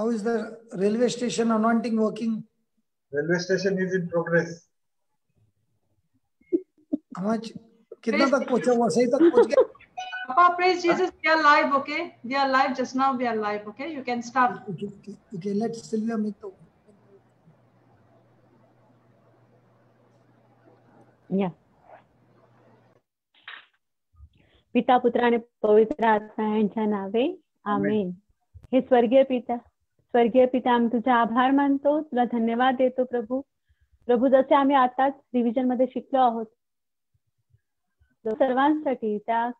How is the railway station anointing working? Railway station is in progress. How much? कितना तक पहुंचा हुआ? सही तक पहुंच गया? Papa, praise Jesus. We are live, okay? We are live just now. We are live, okay? You can start. Okay. Let's Sylvia make the. Yeah. पिता पुत्र आणि पवित्र आत्मा यांच्या नावे आमेन. हे स्वर्गीय पिता आम्ही तुझा आभार मानतो, तुला धन्यवाद देतो प्रभू. जसे आम्ही आताच रिव्हिजन मध्ये शिकलो आहोत सर्वांसाठी, त्या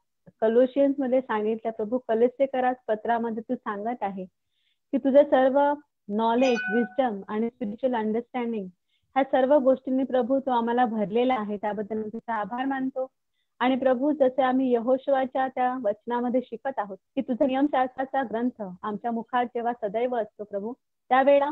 कलोशियन्स मध्ये सांगितलं प्रभू, कलेसेकरात पत्रामध्ये तू सांगत आहे की तुझे सर्व नॉलेज, विजडम आणि स्पिरिच्युअल अंडरस्टँडिंग ह्या सर्व गोष्टींनी प्रभू तू आम्हाला भरलेला आहे. त्याबद्दल तुझा आभार मानतो. आणि प्रभू, जसे आम्ही यहोशुआच्या त्या वचनामध्ये शिकत आहोत की तुझा नियमशास्त्राचा ग्रंथ आमच्या मुखात जेव्हा सदैव असतो प्रभू, त्यावेळेला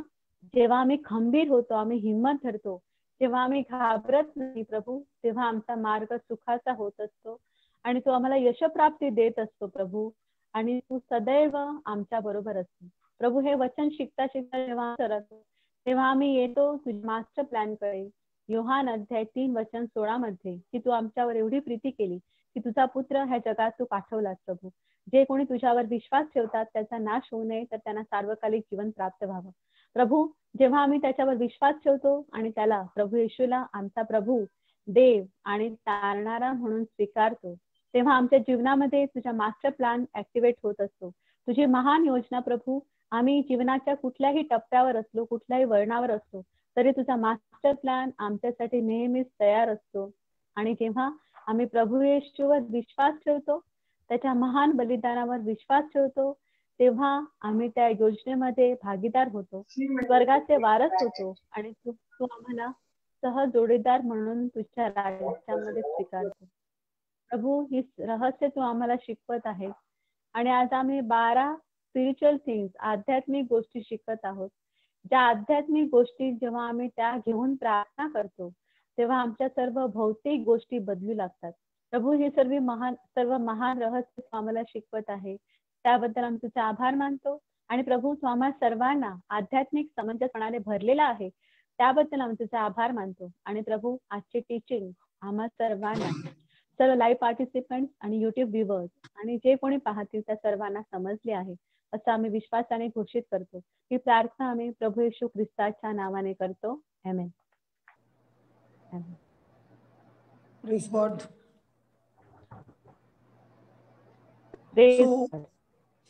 जेव्हा आम्ही खंबीर होतो, आम्ही हिंमत धरतो, जेव्हा आम्ही घाबरत नाही प्रभू, तेव्हा आमचा मार्ग सुखाचा होत असतो आणि तू आम्हाला यशप्राप्ती देत असतो प्रभू. आणि तू सदैव आमच्या बरोबर असतो प्रभू. हे वचन शिकता जेव्हा करतो तेव्हा आम्ही येतो तुझ्या मास्टर प्लॅन कडे. योहान अध्याय 3:16 मध्ये की तू आमच्यावर एवढी प्रीती केली की तुझा पुत्र ह्या जगात तू पाठवलास प्रभू. जे कोणी तुझ्यावर विश्वास ठेवतात त्याचा नाश होऊ नये, तर त्यांना सार्वकालिक जीवन प्राप्त व्हावं प्रभू. जेव्हा आम्ही त्याच्यावर विश्वास ठेवतो आणि त्याला प्रभू येशूला आमचा प्रभू, देव आणि तारणारा म्हणून स्वीकारतो, तेव्हा आमच्या जीवनामध्ये तुझा मास्टर प्लॅन ऍक्टिव्हेट होत असतो. तुझी महान योजना प्रभू, आम्ही जीवनाच्या कुठल्याही टप्प्यावर असलो, कुठल्याही वळणावर असलो, तरी तुझा मास्टर प्लॅन आमच्यासाठी नेहमीच तयार असतो. आणि जेव्हा आम्ही प्रभू येशूवर विश्वास ठेवतो, त्याच्या महान बलिदानावर विश्वास ठेवतो, तेव्हा आम्ही त्या योजनेमध्ये भागीदार होतो, स्वर्गाचे वारस होतो आणि तू आम्हाला सह जोडीदार म्हणून तुझ्या राज्यामध्ये स्वीकारतो प्रभू. ही रहस्य तू आम्हाला शिकवत आहे. आणि आज आम्ही 12 स्पिरिच्युअल थिंग्स, आध्यात्मिक गोष्टी शिकत आहोत. ज्या आध्यात्मिक गोष्टी जेव्हा आम्ही त्या घेऊन प्रार्थना करतो, तेव्हा आमच्या सर्व भौतिक गोष्टी बदलू लागतात प्रभू. हे सर्व महान रहस्य तू आम्हाला शिकवत आहे, त्याबद्दल आम्ही तुझा आभार मानतो. आणि प्रभू, तू आम्हा सर्वांना आध्यात्मिक समंजसपणाने भरलेला आहे, त्याबद्दल आम्ही तुझा आभार मानतो. आणि प्रभू, आजची टीचिंग आम्हा सर्वांना, सर्व लाईव्ह पार्टिसिपंट आणि युट्यूब व्ह्युअर्स आणि जे कोणी पाहतील त्या सर्वांना समजले आहे, असं आम्ही विश्वासाने घोषित करतो. ही प्रार्थना आम्ही प्रभू येशू ख्रिस्ताच्या नावाने करतो. आमेन. Praise God.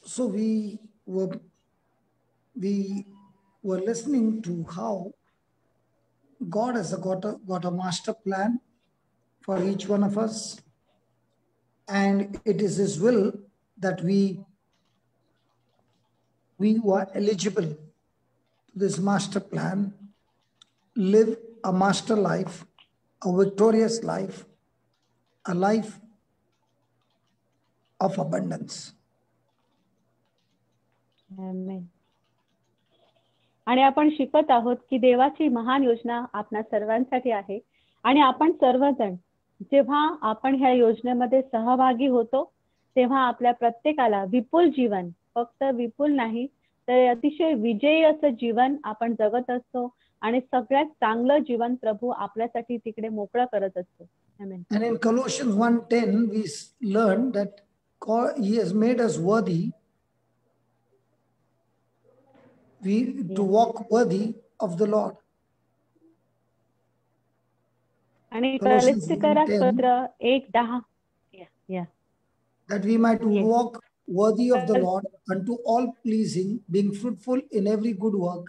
So we were listening to how God has got a master plan for each one of us, and it is His will that we who are eligible to this master plan live a master life, a victorious life, a life of abundance. Amen. आणि आपण शिकत आहोत की देवाची महान योजना आपणा सर्वांसाठी आहे. आणि आपण सर्वजण जेव्हा आपण ह्या योजनेमध्ये सहभागी होतो, तेव्हा आपल्या प्रत्येकाला विपुल जीवन, फक्त विपुल नाही तर अतिशय विजयी असं जीवन आपण जगत असतो. आणि सगळ्यात चांगलं जीवन प्रभू आपल्यासाठी तिकडे मोकळं करत असतो. Amen. And in Colossians 1:10 we learn that He has made us worthy to walk worthy of the Lord. आणि कलोस्सीकरास पत्र 1:10 that we might walk worthy of the Lord unto all pleasing, being fruitful in every good work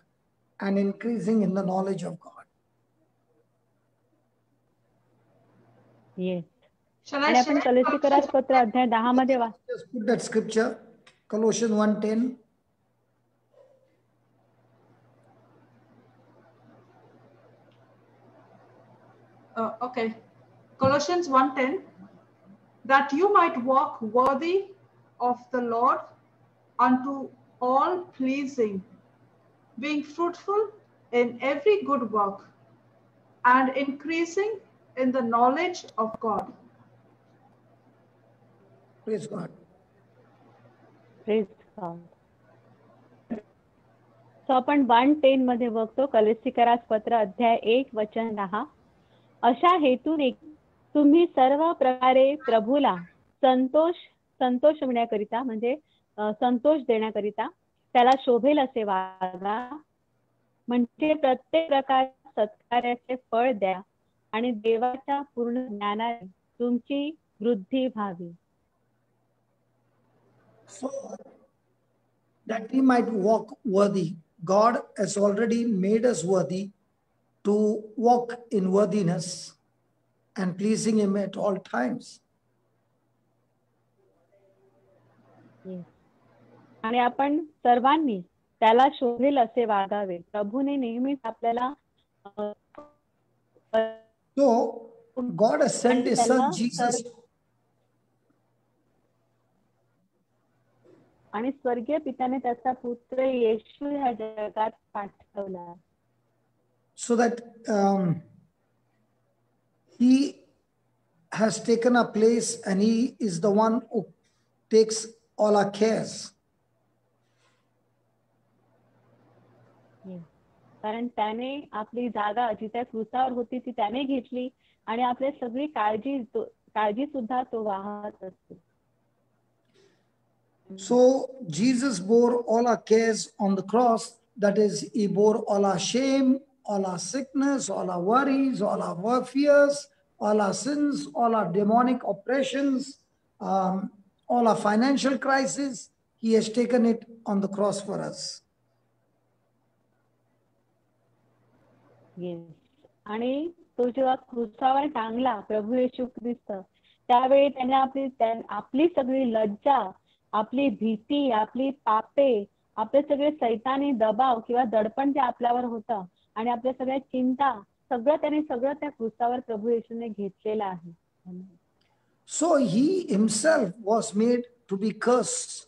and increasing in the knowledge of God. Yes. आणि आपण कलोस्सीकरास पत्र अध्याय 10 मध्ये just put that scripture, Colossians 1:10. Okay. Colossians 1:10, that you might walk worthy of the Lord unto all pleasing, being fruitful in every good work and increasing in the knowledge of God. Praise God. Praise God. सो आपण 1:10 मध्ये बघतो कलोस्सीकरास पत्र अध्याय 1 वचन 10. अशा हेतूने तुम्ही सर्व प्रकारे प्रभूला संतोष मिळण्याकरिता म्हणजे संतोष देण्याकरिता त्याला शोभेल असे वागा, म्हणजे प्रत्येक प्रकारच्या सत्कार्याचे फळ द्या आणि देवाच्या पूर्ण ज्ञानाने तुमची वृद्धी व्हावी. So that we might walk worthy. God has already made us worthy to walk in worthiness and pleasing Him at all times. आणि आपण सर्वांनी त्याला शोभेल असे वागावे. प्रभूने नेहमीच आपल्याला So God has sent His Son Jesus. आणि स्वर्गीय पित्याने त्याचा पुत्र येशू ह्या जगात पाठवला. So that He has taken our place and He is the one who takes all our cares. कारण त्याने आपली जागा जी त्या क्रूसावर होती ती त्याने घेतली आणि आपली सगळी काळजी सुद्धा तो वाहत असतो. So Jesus bore all our cares on the cross. That is, He bore all our shame, all our sickness, all our worries, all our fears, all our sins, all our demonic oppressions, all our financial crisis. He has taken it on the cross for us. आणि तो जेव्हा क्रूसावर टांगला प्रभू येशू ख्रिस्त, त्यावेळी त्याने आपली सगळी लज्जा, आपली भीती, आपली पापे, आपले सगळे सैतानी दबाव किंवा दडपण जे आपल्यावर होतं आणि आपल्या सगळ्या चिंता सगळं त्या क्रूसावर प्रभू येशूने घेतलेलं आहे. So He Himself was made to be cursed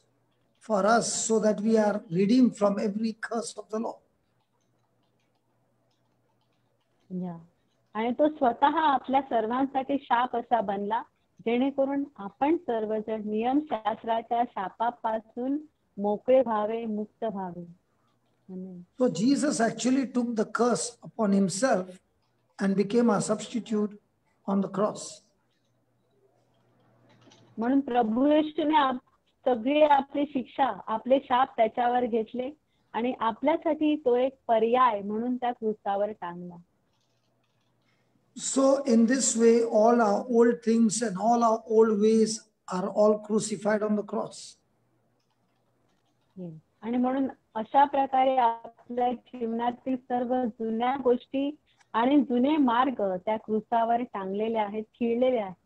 for us so that we are redeemed from every curse of the law. आणि तो स्वतः आपल्या सर्वांसाठी शाप असा बनला जेणेकरून आपण सर्वजण नियमशास्त्राच्या शापापासून मोकळे व्हावे, मुक्त व्हावे. So Jesus actually took the curse upon Himself and became our substitute on the cross. म्हणून प्रभू येशूने सगळी आपली शिक्षा, आपले शाप त्याच्यावर घेतले आणि आपल्यासाठी तो एक पर्याय म्हणून त्या क्रूसावर टांगला. So in this way, all our old things and all our old ways are all crucified on the cross. आणि म्हणून अशा प्रकारे आपल्या जीवनातील सर्व जुन्या गोष्टी आणि जुने मार्ग त्या क्रूसावर टांगलेले आहेत, खिळलेले आहेत.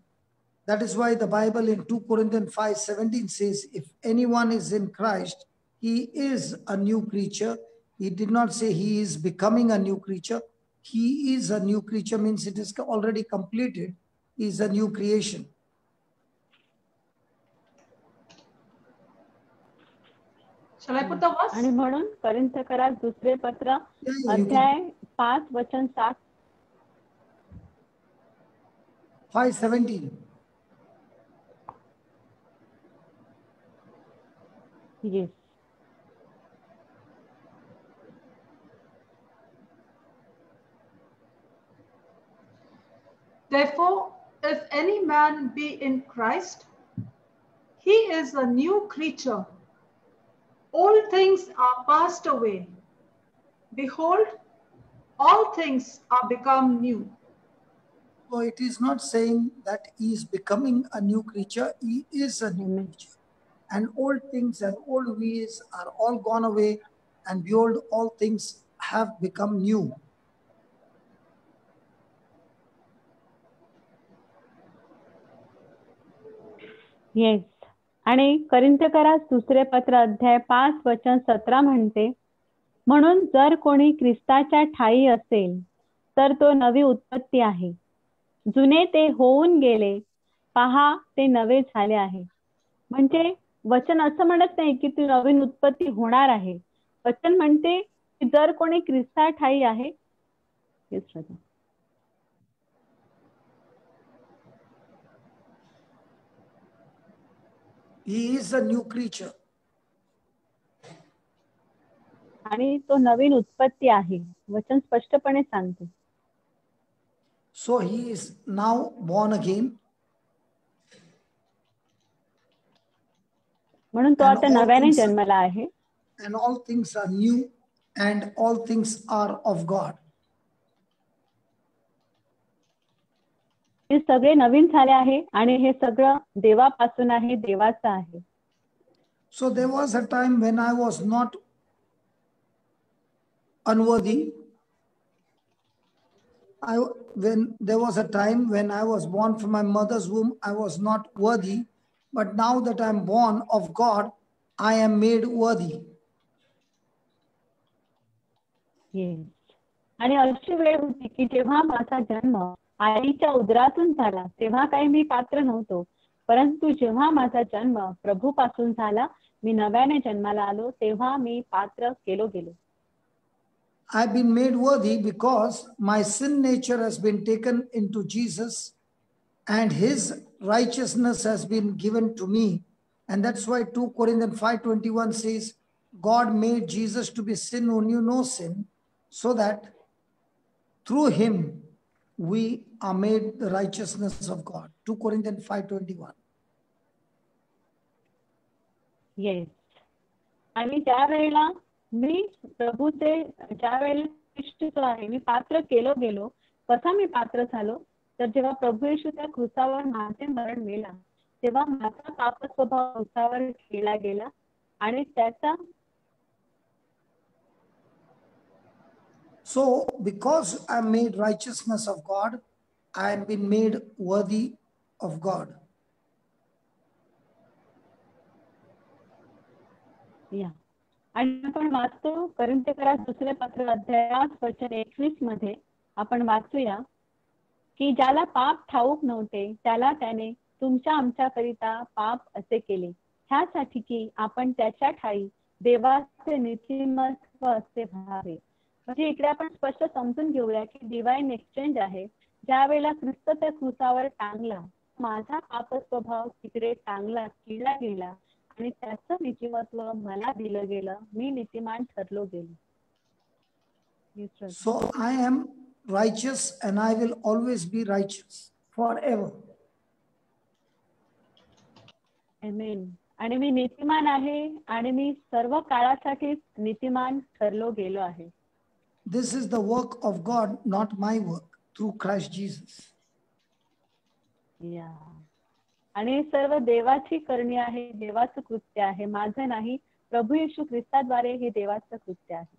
That is why the Bible in 2 Corinthians 5:17 says, if anyone is in Christ, he is a new creature. He did not say he is becoming a new creature. He is a new creature means it is already completed. He is a new creation. Shall I put the verse? आणि म्हणून कोरिन्थकरास दुसरे पत्र अध्याय 5 वचन 7. 5:17. Yes. Therefore, if any man be in Christ, he is a new creature. All things are passed away. Behold, all things are become new. So it is not saying that he is becoming a new creature. He is a new creature. And old things and old ways are all gone away. And behold, all things have become new. Yes. आणि कोरिन्थकरास दुसरे पत्र अध्याय 5 वचन 17 म्हणते, म्हणून जर कोणी ख्रिस्ताच्या ठायी असेल तर तो नवी उत्पत्ती आहे. जुने ते होऊन गेले, पहा ते नवे झाले आहे. म्हणजे वचन असं म्हणत नाही की ती नवीन उत्पत्ती होणार आहे. वचन म्हणते की जर कोणी ख्रिस्ता ठायी आहे, He is a new creature. आणि तो नवीन उत्पत्ती आहे. वचन स्पष्टपणे सांगते. So he is now born again. म्हणून तो And आता all नव्याने things- जन्मला आहे And all things are new, and all things are of God. हे सगळे नवीन झाले आहे आणि हे सगळं देवापासून आहे, देवाचं आहे. So there was a time when I was not unworthy. When there was a time when I was born from my mother's womb, I was not worthy. But now that I am born of God, I am made worthy. Yes. आणि अशी वेळ होती की जेव्हा माझा जन्म आईच्या उदरातून झाला तेव्हा काही मी पात्र नव्हतो, परंतु जेव्हा माझा जन्म प्रभूपासून झाला, मी नव्याने जन्माला आलो, तेव्हा मी पात्र केलो गेलो. I've been made worthy because my sin nature has been taken into Jesus, and his righteousness has been given to me. And that's why 2 Corinthians 5:21 says, God made Jesus to be sin who knew no sin, so that through him we are made the righteousness of God. 2 Corinthians 5:21. Yes. आणि ज्या वेळेला मी प्रभूचे ज्या वेळेला ख्रिस्त जो आहे मी पात्र केलो गेलो, कसा मी पात्र झालो तर जेव्हा प्रभू येशू त्या क्रूसावर माझे मरण मेला तेव्हा माझा पाप स्वभाव क्रूसावर केला गेला आणि त्याचा So because I am made righteousness of God, I have been made worthy of God. या आणि आपण वाचतो कोरिन्थीकरास दुसरे पत्र अध्याय 5:21 मध्ये आपण वाचूया की ज्याला पाप ठाऊक नव्हते त्याला त्याने तुमच्या आमच्याकरिता पाप असे केले, ह्यासाठी की आपण त्याच्या ठाई देवाचे नीतिमत्व असे व्हावे. म्हणजे इकडे आपण स्पष्ट समजून घेऊया की डिवाइन एक्सचेंज आहे. ज्या वेळेला ख्रिस्त त्या क्रूसावर टांगला, माझा पाप स्वभाव तिकडे टांगला केला गेला आणि त्याचं नीतिमत्व मला दिलं गेलं, मी नीतिमान ठरलो गेलो. So I am righteous and I will always be righteous forever. आमेन. आणि मी नीतिमान आहे आणि मी सर्व काळासाठी नीतिमान ठरलो गेलो आहे. This is the work of God, not my work, through Christ Jesus. या आणि सर्व देवाची करणी आहे, देवाचं कृत्य आहे, माझं नाही. प्रभू येशू ख्रिस्ताद्वारे हे देवाचं कृत्य आहे.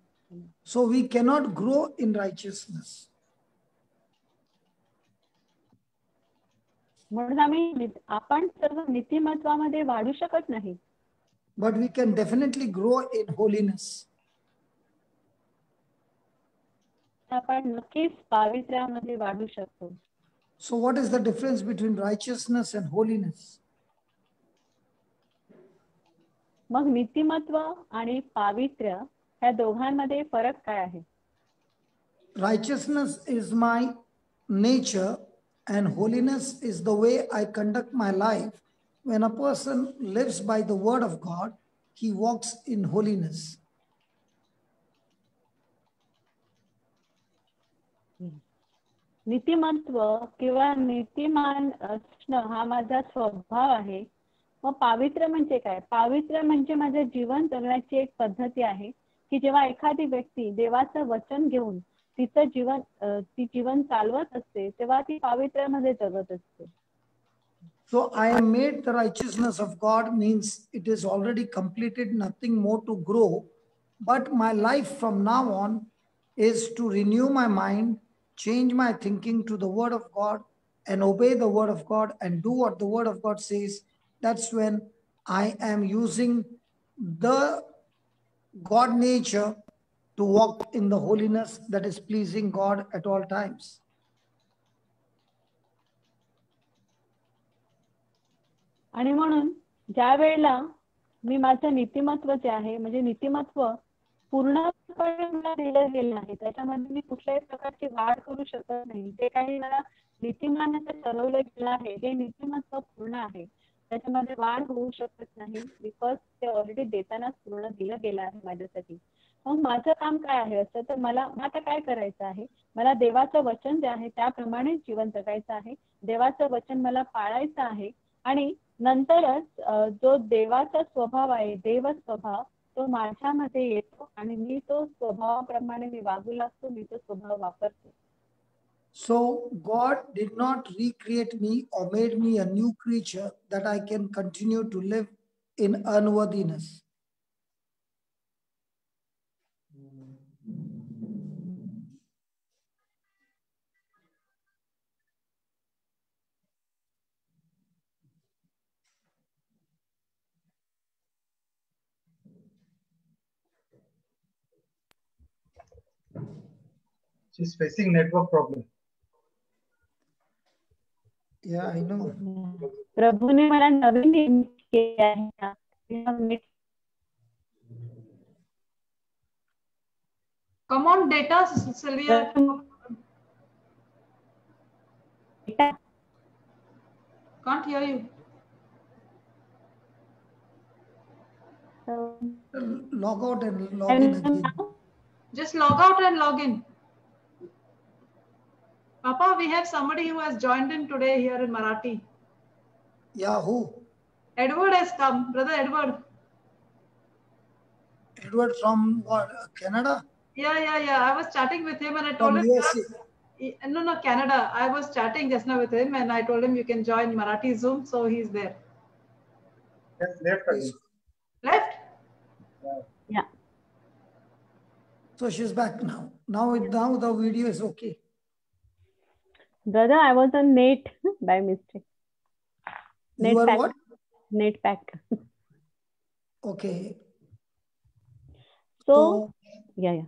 So we cannot grow in righteousness. म्हणून आपण सर्व नीतिमत्वामध्ये वाढू शकत नाही. But we can definitely grow in holiness. आपण नक्कीच पावित्र्यामध्ये वाढू शकतो. So what is the difference between righteousness and holiness? मग नीतिमत्व आणि पावित्र्य ह्या दोघांमध्ये फरक काय आहे? Righteousness is my nature and holiness is the way I conduct my life. When a person lives by the word of God, he walks in holiness. नीतिमत्व किंवा नीतिमान असणं हा माझा स्वभाव आहे. मग पावित्र्य म्हणजे काय? पावित्र्य म्हणजे माझे जीवन जगण्याची एक पद्धती आहे की जेव्हा एखादी व्यक्ती देवाचं वचन घेऊन ती जीवन चालवत असते तेव्हा ती पावित्र्यामध्ये जगत असते. So I am made the righteousness of God means it is already completed, nothing more to grow. But my life from now on is to renew my mind, change my thinking to the word of God and obey the word of God and do what the word of God says. That's when I am using the God nature to walk in the holiness that is pleasing God at all times. आणि म्हणून ज्या वेळेला मी माझं नीतिमत्व जे आहे म्हणजे नीतिमत्व पूर्णपणे मला दिलं गेलं आहे, त्याच्यामध्ये मी कुठल्याही प्रकारची वाढ करू शकत नाही. जे काही मला नीतिमानाचं ठरवलं गेलं आहे हे नीतिमत्व पूर्ण आहे. त्याच्यामध्ये वाढ होऊ शकत नाही, बिकॉज ते ऑलरेडी देतानाच पूर्ण दिलं गेलं आहे माझ्यासाठी. मग माझं काम काय आहे असं, तर मला आता काय करायचं आहे, मला देवाचं वचन जे आहे त्याप्रमाणे जीवन जगायचं आहे, देवाचं वचन मला पाळायचं आहे. आणि नंतरच जो देवाचा स्वभाव आहे, देव स्वभाव, तो माझ्यामध्ये येतो आणि मी तो स्वभावाप्रमाणे मी वागू लागतो, मी तो स्वभाव वापरतो. So God did not recreate me or made me a new creature that I can continue to live in unworthiness. She's facing network problem. Yeah, I know. प्रभूने मला नवीन निर्मित केले आहे का? Come on, data, Sylvia. Can't hear you. Log out and log in again. Just log out and log in. Papa, we have somebody who has joined in today here in Marathi. Yeah, who? Edward has come, brother Edward. Edward from what? Canada? Yeah. I was chatting with him and I told From him. USA. No, Canada. I was chatting just now with him and I told him you can join Marathi Zoom, so he's there. Yes, left again. Left? Yeah. So she's back now. Now the video is okay. Brother, I was on net by mistake. You are what? Net pack. Okay. So yeah.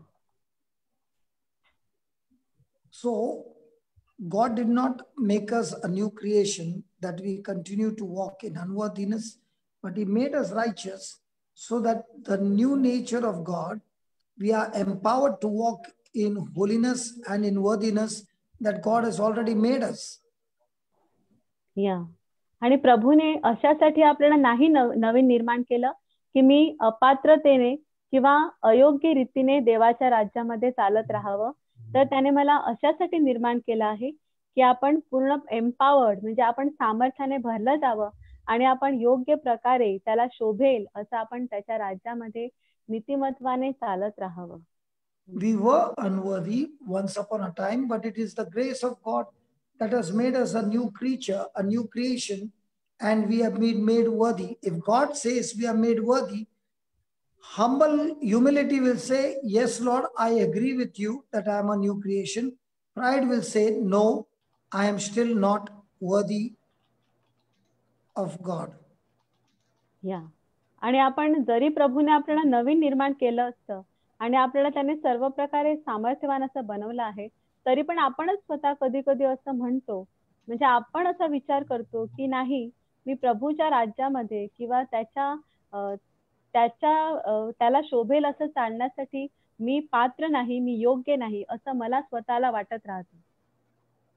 So God did not make us a new creation that we continue to walk in unworthiness, but He made us righteous so that the new nature of God, we are empowered to walk in holiness and in worthiness that God has already made us. Yeah. आणि प्रभूने अशासाठी आपल्याला नाही नवीन निर्माण केलं की मी अपात्रतेने किंवा अयोग्य रीतीने देवाच्या राज्यामध्ये चालत राहावं, तर त्याने मला अशासाठी निर्माण केलं आहे की आपण पूर्ण एम्पावर्ड, म्हणजे आपण सामर्थ्याने भरलं जावं आणि आपण योग्य प्रकारे त्याला शोभेल असं आपण त्याच्या राज्यामध्ये नीतिमत्वाने चालत राहावं. We were unworthy once upon a time, but it is the grace of God that has made us a new creature, a new creation, and we have been made worthy. If God says we are made worthy, humble humility will say, yes, Lord, I agree with you that I am a new creation. Pride will say, no, I am still not worthy of God. Yeah. आणि आपण जरी प्रभूने आपल्याला नवीन निर्माण केलं असतं आणि आपल्याला त्याने सर्व प्रकारे सामर्थ्यवान असं बनवलं आहे, तरी पण आपणच स्वतः कधी कधी असं म्हणतो, म्हणजे आपण असा विचार करतो की नाही, मी प्रभूच्या राज्यामध्ये किंवा त्याला शोभेल असं चालण्यासाठी मी पात्र नाही, मी योग्य नाही असं मला स्वतःला वाटत राहतं.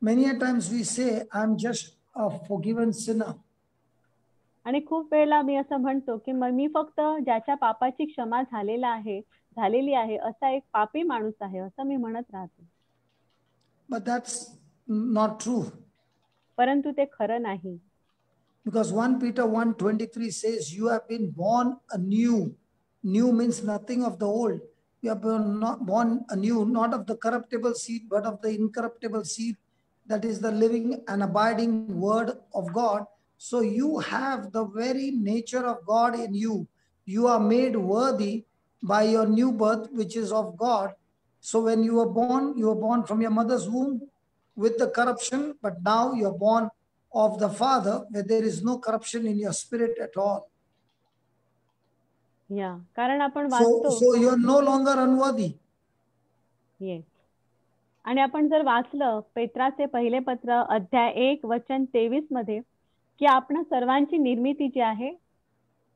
Many a times we say, I'm just a forgiven sinner. आणि खूप वेळेला मी असं म्हणतो की मी फक्त ज्याच्या पापाची क्षमा झालेली आहे असा एक पापी माणूस आहे असं मी म्हणत राहतो. But that's not true. परंतु ते खरं नाही. Because 1 Peter 1:23 says, you have been born anew. New means nothing of the old. You have been born anew, not of the corruptible seed, but of the incorruptible seed, that is the living and abiding word of God. So you have the very nature of God in you. You are made worthy by your new birth, which is of God. So when you were born from your mother's womb with the corruption, but now you are born of the Father, where there is no corruption in your spirit at all. Yeah, कारण आपण वाचतो. So you are no longer unworthy. Yes. आणि आपण जर वाचलं पेत्राचे पहिले पत्र अध्याय 1 वचन 23 मध्ये की आपणा सर्वांची निर्मिती जी आहे,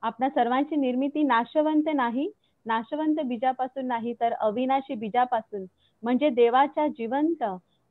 आपणा सर्वांची निर्मिती नाशवंत नाही, नाशवंत बीजापासून नाही, तर अविनाशी बीजापासून म्हणजे देवाच्या जिवंत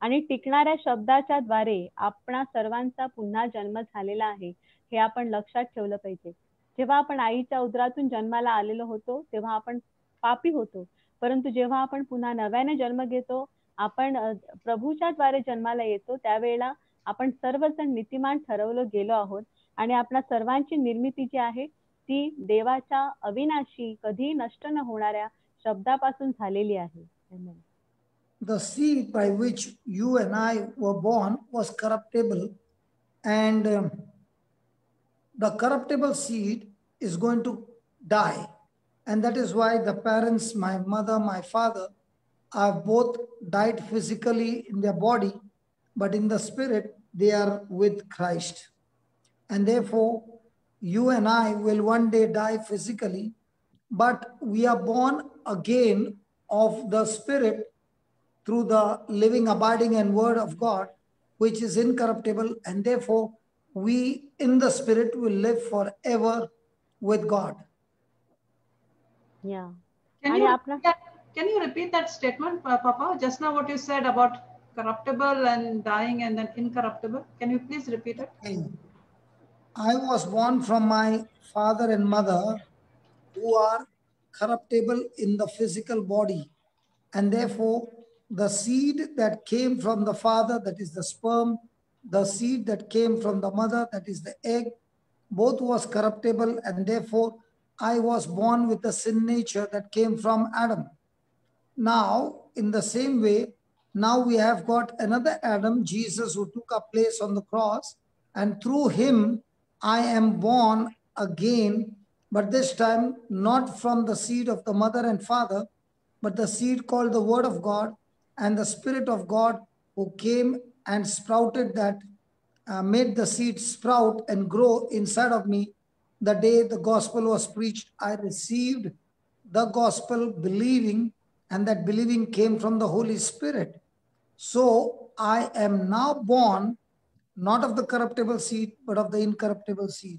आणि टिकणाऱ्या शब्दाच्या द्वारे आपणा सर्वांचा पुन्हा जन्म झालेला आहे. हे आपण लक्षात ठेवलं पाहिजे. जेव्हा आपण आईच्या उदरातून जन्माला आलेलो होतो तेव्हा आपण पापी होतो, परंतु जेव्हा आपण पुन्हा नव्याने जन्म घेतो, आपण प्रभूच्या द्वारे जन्माला येतो, त्यावेळेला आपण सर्वजण नीतिमान ठरवलं गेलो आहोत आणि आपल्या सर्वांची निर्मिती जी आहे ती देवाच्या अविनाशी कधी नष्ट न होणाऱ्या शब्दापासून झालेली आहे. Amen. The seed by which you and I were born was corruptible, and the corruptible seed is going to die. And that is why the parents, my mother, my father, have both died physically in their body, but in the spirit, they are with Christ. And therefore, you and I will one day die physically, but we are born again of the spirit through the living, abiding, and word of God, which is incorruptible, and therefore we in the spirit will live forever with God. Yeah. Can you repeat that statement, Papa? Just now what you said about corruptible and dying and then incorruptible. Can you please repeat it? I was born from my father and mother who are corruptible in the physical body, and therefore the seed that came from the father, that is the sperm, the seed that came from the mother, that is the egg, both was corruptible, and therefore I was born with the sin nature that came from Adam. Now, in the same way, now we have got another Adam, Jesus, who took our place on the cross, and through him I am born again, but this time not from the seed of the mother and father, but the seed called the Word of God, and the Spirit of God who came and sprouted that, made the seed sprout and grow inside of me. The day the gospel was preached, I received the gospel believing, and that believing came from the Holy Spirit. So I am now born not of the corruptible seed, but of the incorruptible seed.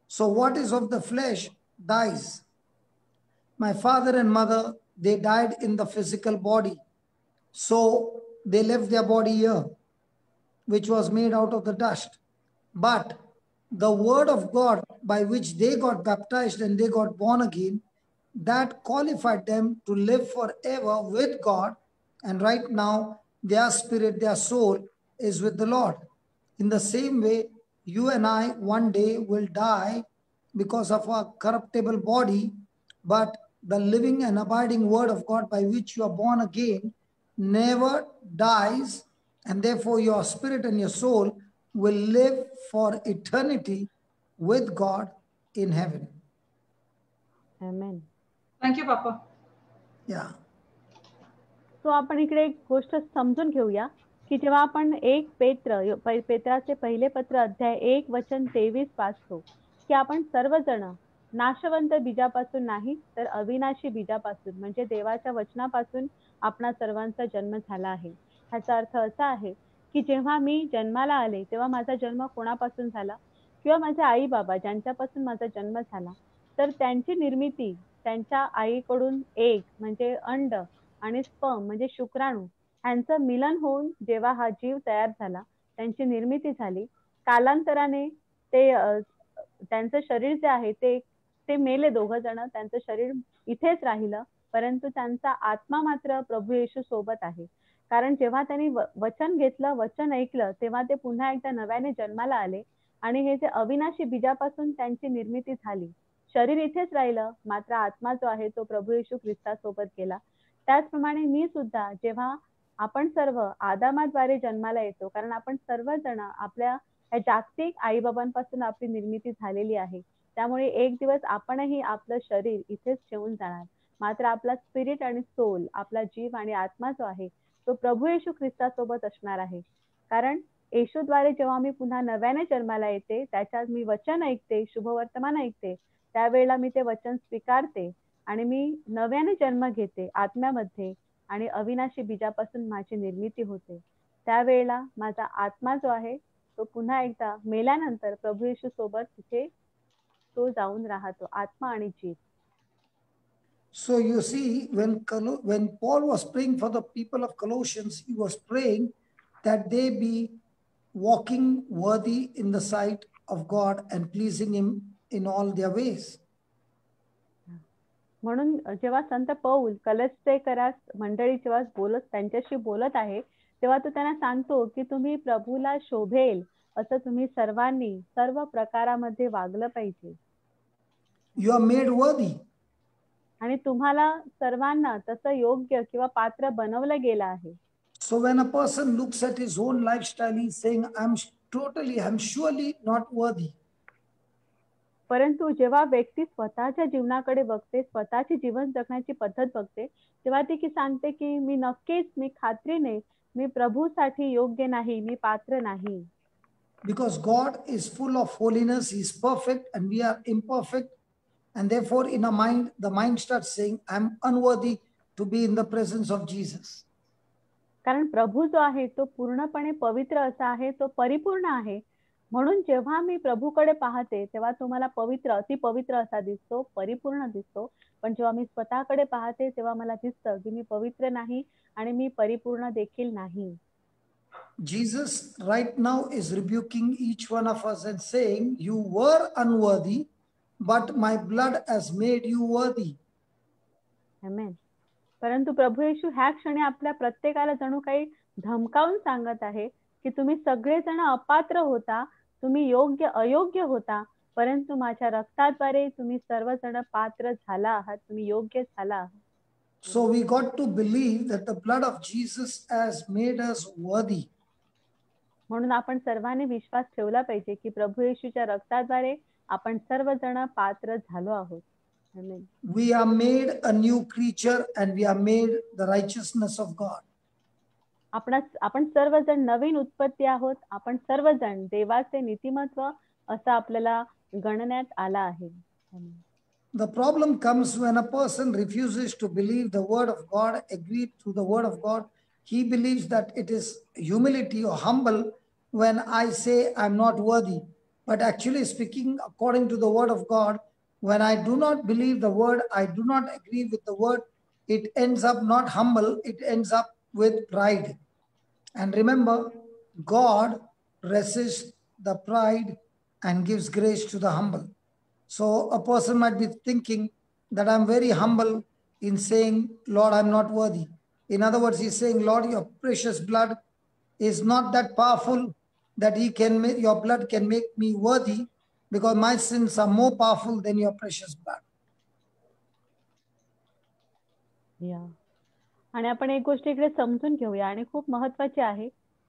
So what is of the flesh dies. My father and mother, they died in the physical body. So they left their body here, which was made out of the dust. But the word of God by which they got baptized and they got born again, that qualified them to live forever with God. And right now, their spirit, their soul is with the Lord. In the same way, you and I one day will die because of our corruptible body, but the living and abiding word of God by which you are born again never dies, and therefore your spirit and your soul will live for eternity with God in heaven. Amen. Thank you, Papa. Yeah. So आपण इकडे एक गोष्ट समजून घेऊया की जेव्हा आपण एक पेत्राचे पहिले पत्र अध्याय 1 वचन 23 वाचतो की आपण सर्वजण नाशवंत बीजापासून नाही तर अविनाशी बीजापासून म्हणजे देवाच्या वचनापासून आपणा सर्वांचा जन्म झाला आहे. ह्याचा अर्थ असा आहे की जेव्हा मी जन्माला आले तेव्हा माझा जन्म कोणापासून झाला किंवा माझे आई बाबा ज्यांच्यापासून माझा जन्म झाला तर त्यांची निर्मिती त्यांच्या आईकडून एक म्हणजे अंड आणि स्पर्म म्हणजे शुक्राणू यांचं मिलन होऊन जेव्हा हा जीव तयार झाला त्यांची निर्मिती झाली. कालांतराने ते त्यांचं शरीर जे आहे ते मेले दोघं जण. त्यांचं शरीर इथेच राहिलं परंतु त्यांचा आत्मा मात्र प्रभू येशू सोबत आहे. कारण जेव्हा त्यांनी वचन घेतलं वचन ऐकलं तेव्हा ते पुन्हा एकदा नव्याने जन्माला आले आणि हे जे अविनाशी बीजापासून त्यांची निर्मिती झाली. शरीर इथेच राहिलं मात्र आत्मा जो आहे तो प्रभू येशू ख्रिस्तासोबत गेला. त्याचप्रमाणे मी सुद्धा जेव्हा आपण सर्व आदामाद्वारे जन्माला येतो कारण आपण सर्वजण आपल्या जागतिक आईबाबांपासून आपली निर्मिती झालेली आहे. त्यामुळे एक दिवस आपणही आपलं शरीर इथेच ठेवून जाणार मात्र आपला स्पिरिट आणि सोल आपला जीव आणि आत्मा जो आहे तो प्रभू येशू ख्रिस्तासोबत असणार आहे. कारण येशूद्वारे जेव्हा मी पुन्हा नव्याने जन्माला येते त्याच्यात मी वचन ऐकते शुभवर्तमान ऐकते त्यावेळेला मी ते वचन स्वीकारते आणि मी नव्याने जन्म घेते आत्म्यामध्ये आणि अविनाशी बीजापासून माझी निर्मिती होते. त्यावेळेला माझा आत्मा जो आहे तो पुन्हा एकदा मेल्यानंतर प्रभू येशू सोबत तिथे तो जाऊन राहतो आत्मा आणि जीव. So you see, when Paul was praying for the people of Colossians, he was praying that they be walking worthy in the sight of God and pleasing Him in all their ways. म्हणून जेव्हा संत पौल कलस्तेकरास मंडळी जेव्हा त्यांच्याशी बोलत आहे तेव्हा तो त्यांना सांगतो की तुम्ही प्रभूला शोभेल असं तुम्ही सर्वांनी सर्व प्रकारामध्ये वागलं पाहिजे. You are made worthy. आणि तुम्हाला सर्वांना तसं योग्य किंवा पात्र बनवलं गेलं आहे. So when a person looks at his own lifestyle, he's saying, I'm surely not worthy. परंतु जेव्हा व्यक्ती स्वतःच्या जीवनाकडे बघते, स्वतःची जीवन जगण्याची पद्धत बघते, तेव्हा ती की सांगते की मी खात्रीने मी प्रभूसाठी योग्य नाही, मी पात्र नाही. Because God is full of holiness, He is perfect and we are imperfect. And therefore in our mind, the mind starts saying, I'm unworthy to be in the presence of Jesus. कारण प्रभू जो आहे तो पूर्णपणे पवित्र असा आहे, तो परिपूर्ण आहे. म्हणून जेव्हा मी प्रभूकडे पाहते तेव्हा तो मला पवित्र, अति पवित्र असा दिसतो, परिपूर्ण दिसतो. पण जेव्हा मी स्वतःकडे पाहते तेव्हा मला दिसतं की मी पवित्र नाही आणि मी परिपूर्ण देखील नाही. Jesus right now is rebuking each one of us and saying, you were unworthy, but my blood has made you worthy. Amen. परंतु प्रभू येशू ह्या क्षणी आपल्या प्रत्येकाला जणू काही धमकावून सांगत आहे की तुम्ही सगळेजण अपात्र होता, तुम्ही अयोग्य होता, परंतु माझ्या रक्ताद्वारे तुम्ही सर्वजण पात्र झाला आहात, तुम्ही योग्य झाला आहात. So we got to believe that the blood of Jesus has made us worthy. म्हणून आपण सर्वांनी विश्वास ठेवला पाहिजे की प्रभू येशूच्या रक्ताद्वारे आपण सर्वजण पात्र झालो आहोत. Amen. We are made a new creature and we are made the righteousness of God. आपण सर्वजण नवीन उत्पत्ती आहोत, आपण सर्वजण देवाचे नीतिमत्व असं आपल्याला गणण्यात आला आहे. The problem comes when a person refuses to believe the word of God, agree to the word of God. He believes that it is humility or humble when I say I'm not worthy. But actually speaking according to the word of God, when I do not believe the word, I do not agree with the word, it ends up not humble, it ends up with pride. And remember, God resists the pride and gives grace to the humble. So a person might be thinking that I'm very humble in saying, Lord, I'm not worthy. In other words, he's saying, Lord, your precious blood is not that powerful that your blood can make me worthy, because my sins are more powerful than your precious blood. Yeah. आणि आपण एक गोष्ट इकडे समजून घेऊया आणि खूप महत्त्वाची आहे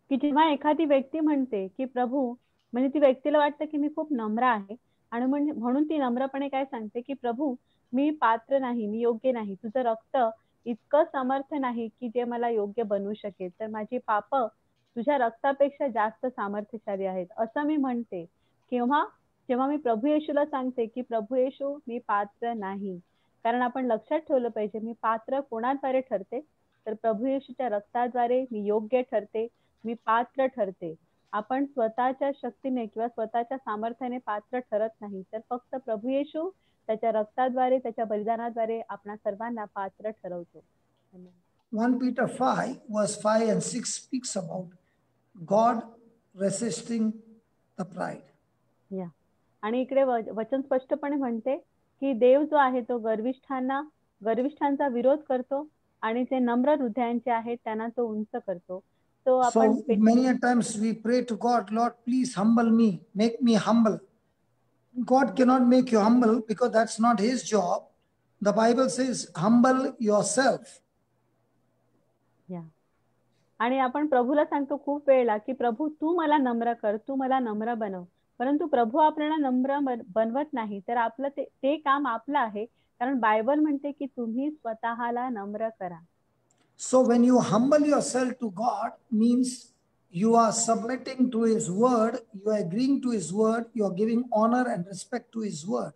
की जेव्हा एखादी व्यक्ती म्हणते की प्रभू, म्हणजे ती व्यक्तीला वाटतं की मी खूप नम्र आहे आणि म्हणून ती नम्रपणे काय सांगते की प्रभू, मी पात्र नाही, मी योग्य नाही, तुझं रक्त इतकं समर्थ नाही की जे मला योग्य बनवू शकेल, तर माझी पाप तुझ्या रक्तापेक्षा जास्त सामर्थ्यशाली आहेत असं मी म्हणते. जेव्हा मी प्रभू येशूला सांगते की प्रभू येशू, मी पात्र नाही. कारण आपण लक्षात ठेवलं पाहिजे, मी पात्र कोणाद्वारे ठरते, तर प्रभू येशूच्या रक्ताद्वारे मी योग्य ठरते, मी पात्र ठरते. आपण स्वतःच्या शक्तीने किंवा स्वतःच्या सामर्थ्याने पात्र ठरत नाही, तर फक्त प्रभू येशू त्याच्या रक्ताद्वारे, त्याच्या बलिदानाद्वारे आपणा सर्वांना पात्र ठरवतो. 1 Peter 5 verse 5 and 6 speaks about God resisting the pride. या आणि इकडे वचन स्पष्टपणे म्हणते की देव जो आहे तो गर्विष्ठांचा विरोध करतो आणि जे नम्र हृदयांचे आहेत त्यांना तो उंच करतो. So many a times we pray to God, Lord, please humble me, make me humble. God cannot make you humble because that's not his job. The Bible says, humble yourself. आणि आपण प्रभूला सांगतो खूप वेळेला की प्रभू, तू मला नम्र कर, तू मला नम्र बनव. परंतु प्रभू आपल्याला नम्र बनवत नाही, तर आपलं ते काम आपलं आहे. कारण बायबल म्हणते की तुम्ही स्वतःला नम्र करा. So when you humble yourself to God, means you are submitting to his word, you are agreeing to his word, you are giving honor and respect to his word.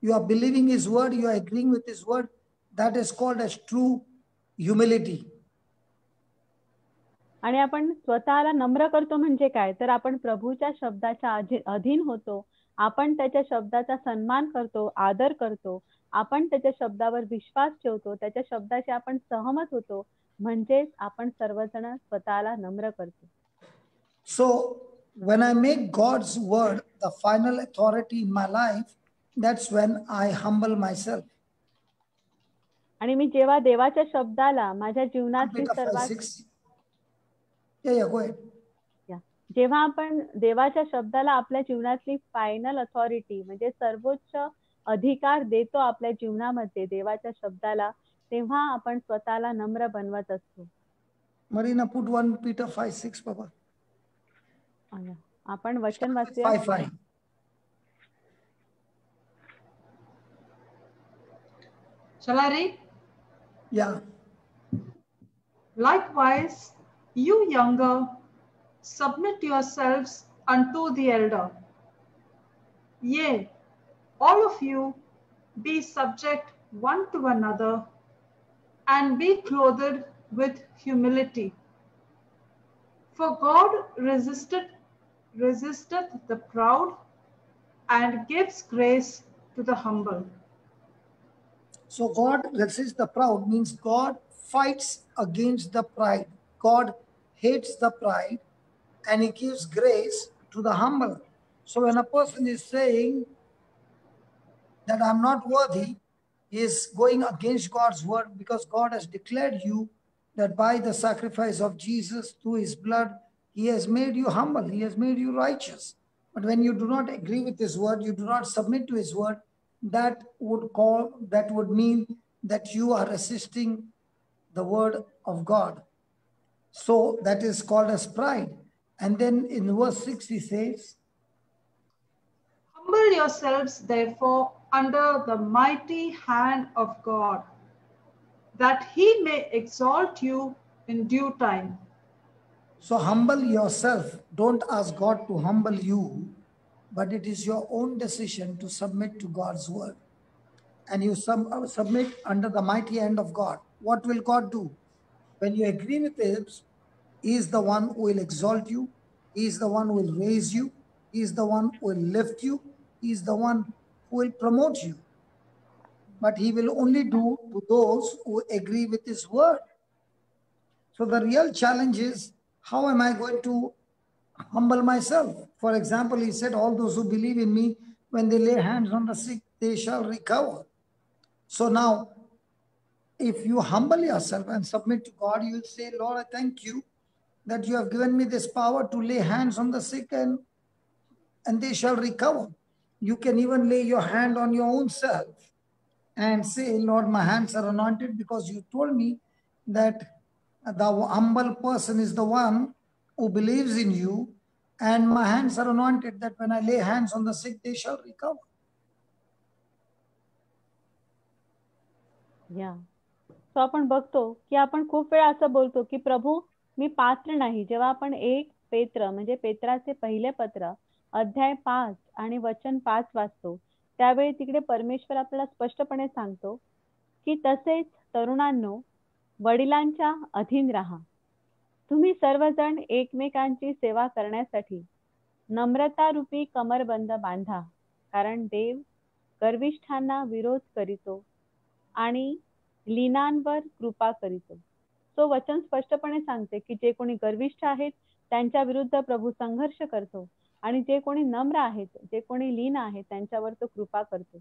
You are believing his word, you are agreeing with his word. That is called as true humility. आणि आपण स्वतःला नम्र करतो म्हणजे काय, तर आपण प्रभूच्या शब्दाच्या अधीन होतो, आपण त्याच्या शब्दाचा सन्मान करतो, आदर करतो, आपण त्याच्या शब्दावर विश्वास ठेवतो, त्याच्या शब्दाशी आपण सहमत होतो, म्हणजेच आपण सर्वजण स्वतःला नम्र करतो. So when I make God's word the final authority in my life, that's when I humble myself. आणि मी जेव्हा देवाच्या शब्दाला माझ्या जीवनातली Peter सर्वात 5:6. Yeah, go ahead. जेव्हा आपण देवाच्या शब्दाला आपल्या जीवनातली फायनल अथॉरिटी म्हणजे सर्वोच्च अधिकार देतो आपल्या जीवनामध्ये देवाच्या शब्दाला, तेव्हा आपण स्वतःला नम्र बनवत असतो. Marina, put 1 Peter 5:6, Papa. आपण वचन वाचूया. 5:5. Shall I read? Yeah. Likewise, you younger, submit yourselves unto the elder. Yea, all of you be subject one to another, and be clothed with humility. For God resisteth the proud, and gives grace to the humble. So God resists the proud means God fights against the pride. God hates the pride and he gives grace to the humble. So when a person is saying that I'm not worthy, he is going against God's word, because God has declared you that by the sacrifice of Jesus through his blood, he has made you humble, he has made you righteous. But when you do not agree with his word, you do not submit to his word, that would mean that you are resisting the word of God. So that is called as pride. And then in verse 6 he says, Humble yourselves therefore under the mighty hand of God, that he may exalt you in due time. So humble yourself. Don't ask God to humble you, but it is your own decision to submit to God's word. And you submit under the mighty hand of God. What will God do? When you agree with him, he is the one who will exalt you. He is the one who will raise you. He is the one who will lift you. He is the one who will promote you. But he will only do to those who agree with his word. So the real challenge is, how am I going to humble myself? For example, he said, all those who believe in me, when they lay hands on the sick, they shall recover. So now, if you humble yourself and submit to God, you will say, Lord, I thank you that you have given me this power to lay hands on the sick and they shall recover. You can even lay your hand on your own self and say, Lord, my hands are anointed, because you told me that the humble person is the one who believes in you, and my hands are anointed, that when I lay hands on the sick, they shall recover. या सो आपण बघतो की आपण खूप वेळा असं बोलतो की प्रभू मी पात्र नाही. जेव्हा आपण 1 पेत्र म्हणजे पेत्राचे पहिले पत्र अध्याय 5 आणि वचन 5 वाचतो, त्यावेळी तिकडे परमेश्वर आपल्याला स्पष्टपणे सांगतो की तसेच तरुणांनो, वडिलांच्या अधीन राहा. तुम्ही सर्वजण एकमेकांची सेवा करण्यासाठी नम्रता रूपी कमरबंद बांधा, कारण देव गर्विष्ठांना विरोध करीतो आणि लीनांवर कृपा करीतो. तो वचन स्पष्टपणे सांगते की जे कोणी गर्विष्ठ आहेत त्यांच्या विरुद्ध प्रभू संघर्ष करतो, आणि जे कोणी नम्र आहेत, जे कोणी लीन आहेत, त्यांच्यावर तो कृपा करतो.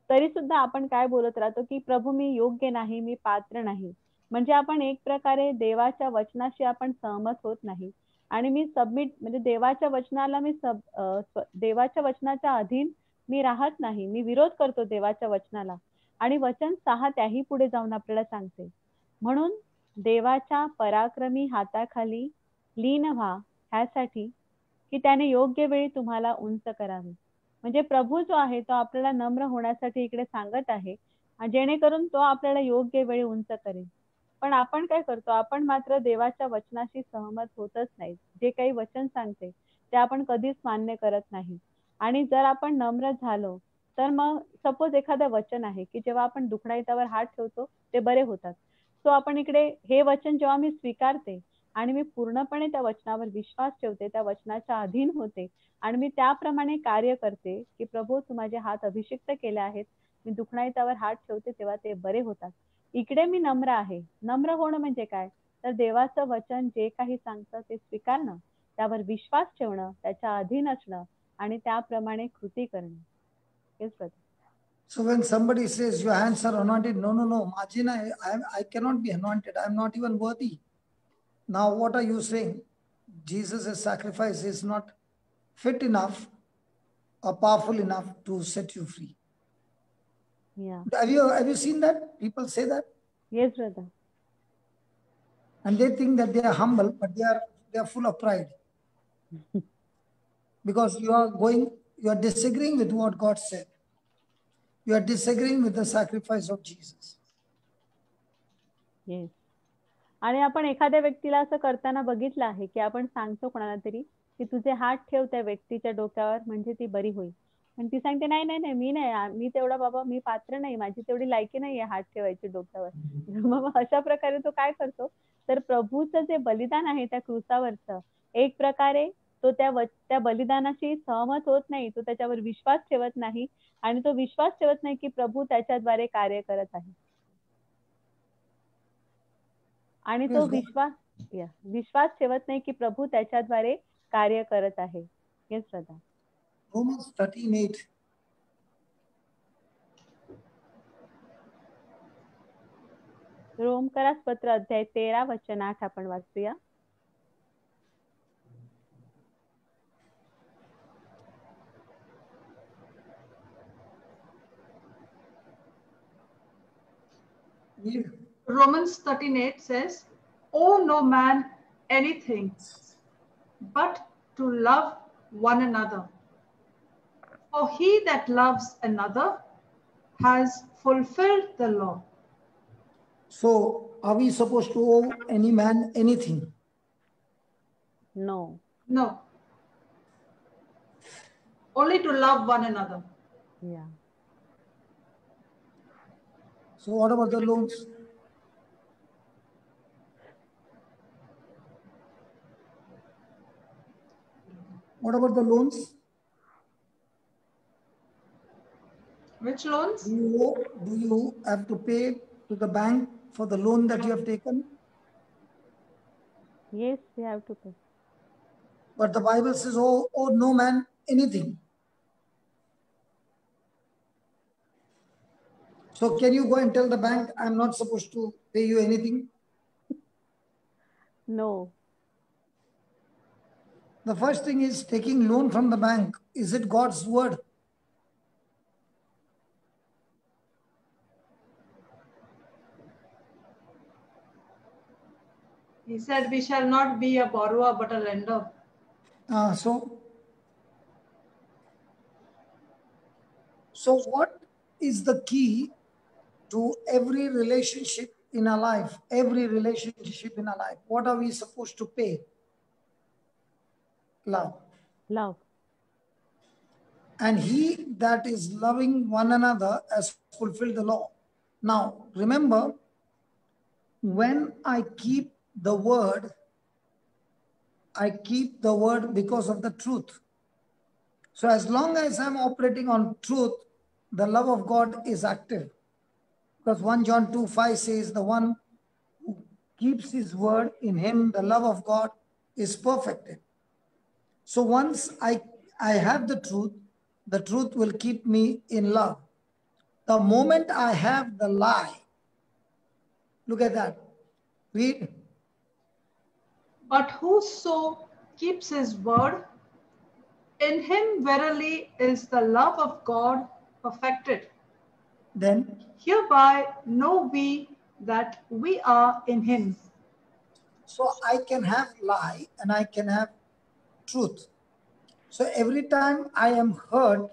तरी सुद्धा आपण काय बोलत राहतो की प्रभू मी योग्य नाही, मी पात्र नाही. म्हणजे आपण एक प्रकारे देवाच्या वचनाशी आपण सहमत होत नाही, आणि मी सबमिट म्हणजे देवाच्या वचनाला मी देवाच्या वचनाच्या अधीन मी राहत नाही, मी विरोध करतो देवाच्या वचनाला. आणि वचन 6 त्याही पुढे जाऊन आपल्याला सांगते, म्हणून देवाच्या पराक्रमी हाताखाली लीन व्हा, ह्यासाठी की त्याने योग्य वेळी तुम्हाला उंच करावे. म्हणजे प्रभू जो आहे तो आपल्याला नम्र होण्यासाठी इकडे सांगत आहे, जेणेकरून तो आपल्याला योग्य वेळी उंच करेल. पण आपण काय करतो, आपण मात्र देवाच्या वचनाशी सहमत होतच नाही. जे काही वचन सांगते ते आपण कधीच मान्य करत नाही. आणि जर आपण नम्र झालो तर मग सपोज एखादं वचन आहे की जेव्हा आपण दुखण्यावर हात ठेवतो ते बरे होतात. सो आपण इकडे हे वचन जेव्हा मी स्वीकारते आणि मी पूर्णपणे त्या वचनावर विश्वास ठेवते, त्या वचनाच्या अधीन होते आणि मी त्याप्रमाणे कार्य करते की प्रभू तू माझे हात अभिषिक्त केले आहेत, मी दुखण्यावर हात ठेवते तेव्हा ते बरे होतात. इकडे मी नम्र आहे. नम्र होणं म्हणजे काय, तर देवाचं वचन जे काही सांगतं ते स्वीकारणं त्यावर विश्वास ठेवणं, त्याच्या अधीन असणं आणि त्याप्रमाणे कृती करणं. Yes, brother. So when somebody says your hands are anointed, no, Margina, I cannot be anointed. I'm not even worthy. Now what are you saying? Jesus' sacrifice is not fit enough or powerful enough to set you free. Yeah. Have you seen that? People say that? Yes, brother. And they think that they are humble, but they are full of pride. Because you are disagreeing with what God said. You are disagreeing with the sacrifice of Jesus. Yes. आणि आपण एखाद्या व्यक्तीला असं करताना बघितलं आहे की आपण सांगतो कोणाला तरी की तुझे हात ठेव त्या व्यक्तीच्या डोक्यावर म्हणजे ती बरी होईल. पण ती सांगते नाही नाही नाही, मी तेवढा बाबा मी पात्र नाही, माझी तेवढी लायकी नाहीये हात ठेवायची डोक्यावर. मग अशा प्रकारे तो काय करतो, तर प्रभूचं जे बलिदान आहे त्या क्रूसावरचं, एक प्रकारे तो त्या बलिदानाशी सहमत होत नाही, तो त्याच्यावर विश्वास ठेवत नाही आणि तो विश्वास ठेवत नाही की प्रभू त्याच्याद्वारे कार्य करत आहे. आणि तो विश्वास ठेवत नाही की प्रभू त्याच्याद्वारे कार्य करत आहे. येस दादा. Romans 13:8. रोमकरास पत्र अध्याय 13 वचन 8 आपण वाचूया. Romans 13:8 says, "Owe no man anything but to love one another. For he that loves another has fulfilled the law." So, are we supposed to owe any man anything? No. No. Only to love one another. Yeah. So what about the loans? What about the loans? Which loans? Do you have to pay to the bank for the loan that you have taken? Yes, we have to pay. But the Bible says, oh no man anything. So can you go and tell the bank, I'm not supposed to pay you anything? No. The first thing is taking loan from the bank. Is it God's word? He said, "We shall not be a borrower but a lender." So what is the key to every relationship in our life? Every relationship in our life. What are we supposed to pay? Love. Love. And he that is loving one another has fulfilled the law. Now, remember, when I keep the word because of the truth. So as long as I'm operating on truth, the love of God is active. Because 1 John 2:5 says, the one who keeps his word, in him the love of God is perfected. So once I have the truth will keep me in love. The moment I have the lie, look at that. Read. But whoso keeps his word, in him verily is the love of God perfected. Then hereby know we that we are in him. So I can have lie and I can have truth. So every time I am hurt,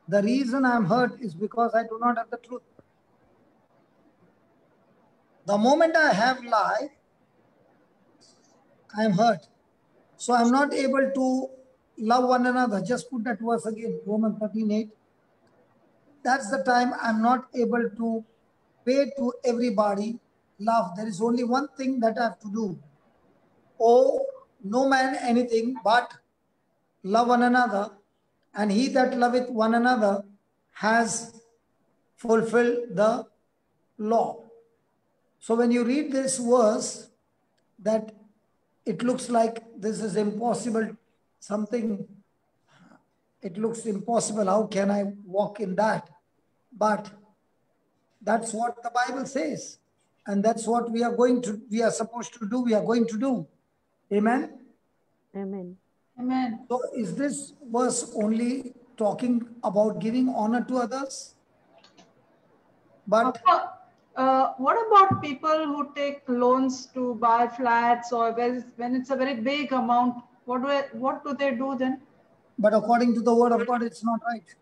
the reason I am hurt is because I do not have the truth. The moment I have lie, I am hurt. So I am not able to love one another. Just put that verse again, Romans 13:8. That's the time I'm not able to pay to everybody love. There is only one thing that I have to do. Oh, no man anything but love one another, and he that loveth one another has fulfilled the law. So when you read this verse, that it looks like this is impossible, something, it looks impossible. How can I walk in that? But that's what the Bible says. And that's what we are supposed to do. We are going to do. Amen. Amen. Amen. So is this verse only talking about giving honor to others? But What about people who take loans to buy flats, or when it's a very big amount? What do they do then? but according to the word of God, it's not right.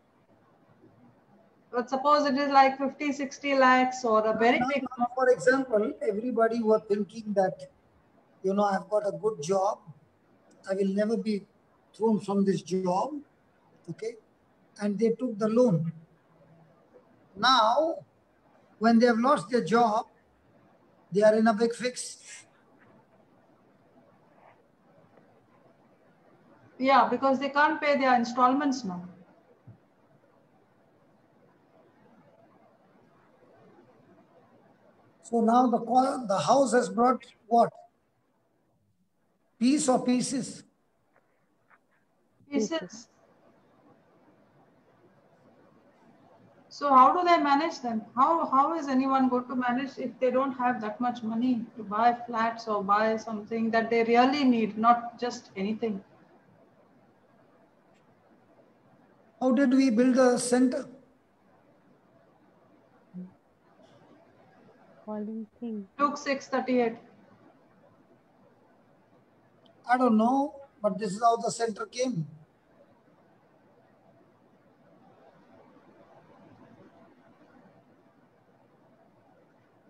But suppose it is like 50, 60 lakhs or a very big Now, amount. for example, everybody were thinking that, I've got a good job. I will never be thrown from this job. Okay. And they took the loan. Now, when they have lost their job, they are in a big fix. Yeah, because they can't pay their installments now. So now the house has brought what? Peace or pieces? Pieces. So how do they manage then? How is anyone going to manage if they don't have that much money to buy flats or buy something that they really need, not just anything? How did we build a center? Falling thing. Luke 6:38. I don't know, but this is how the center came.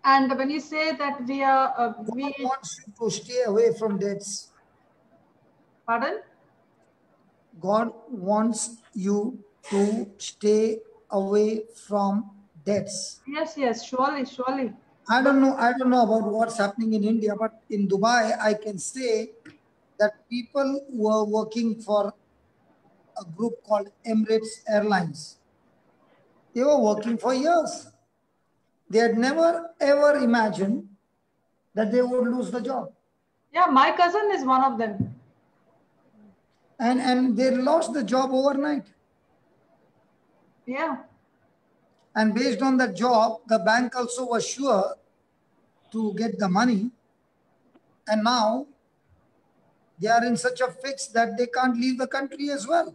And when you say that we are, God wants you to stay away from debts. Pardon? God wants you to stay away from debts. Yes, surely. I don't know about what's happening in India, but in Dubai, I can say that people who are working for a group called Emirates Airlines, they were working for years. They had never ever imagined that they would lose the job. Yeah, my cousin is one of them. And they lost the job overnight. Yeah. And based on that job, the bank also was sure to get the money. And now they are in such a fix that they can't leave the country as well.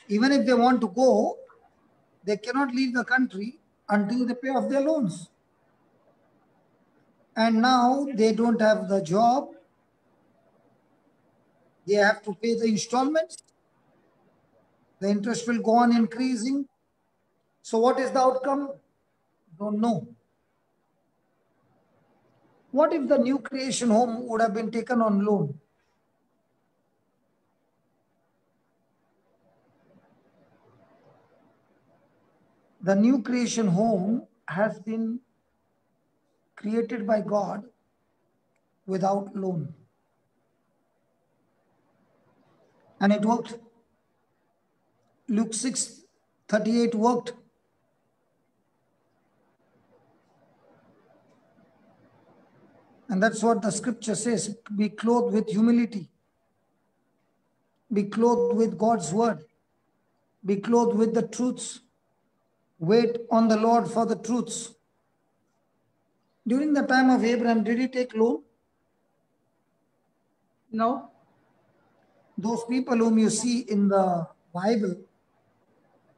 Even if they want to go, they cannot leave the country until they pay off their loans. And now they don't have the job. They have to pay the installments. The interest will go on increasing. So what is the outcome? Don't know. What if the new creation home would have been taken on loan? The new creation home has been created by God without loan. And it worked. Luke 6:38 worked. And that's what the scripture says. Be clothed with humility. Be clothed with God's word. Be clothed with the truths. Wait on the Lord for the truths. During the time of Abraham, did he take loan? No. Those people whom you see in the Bible,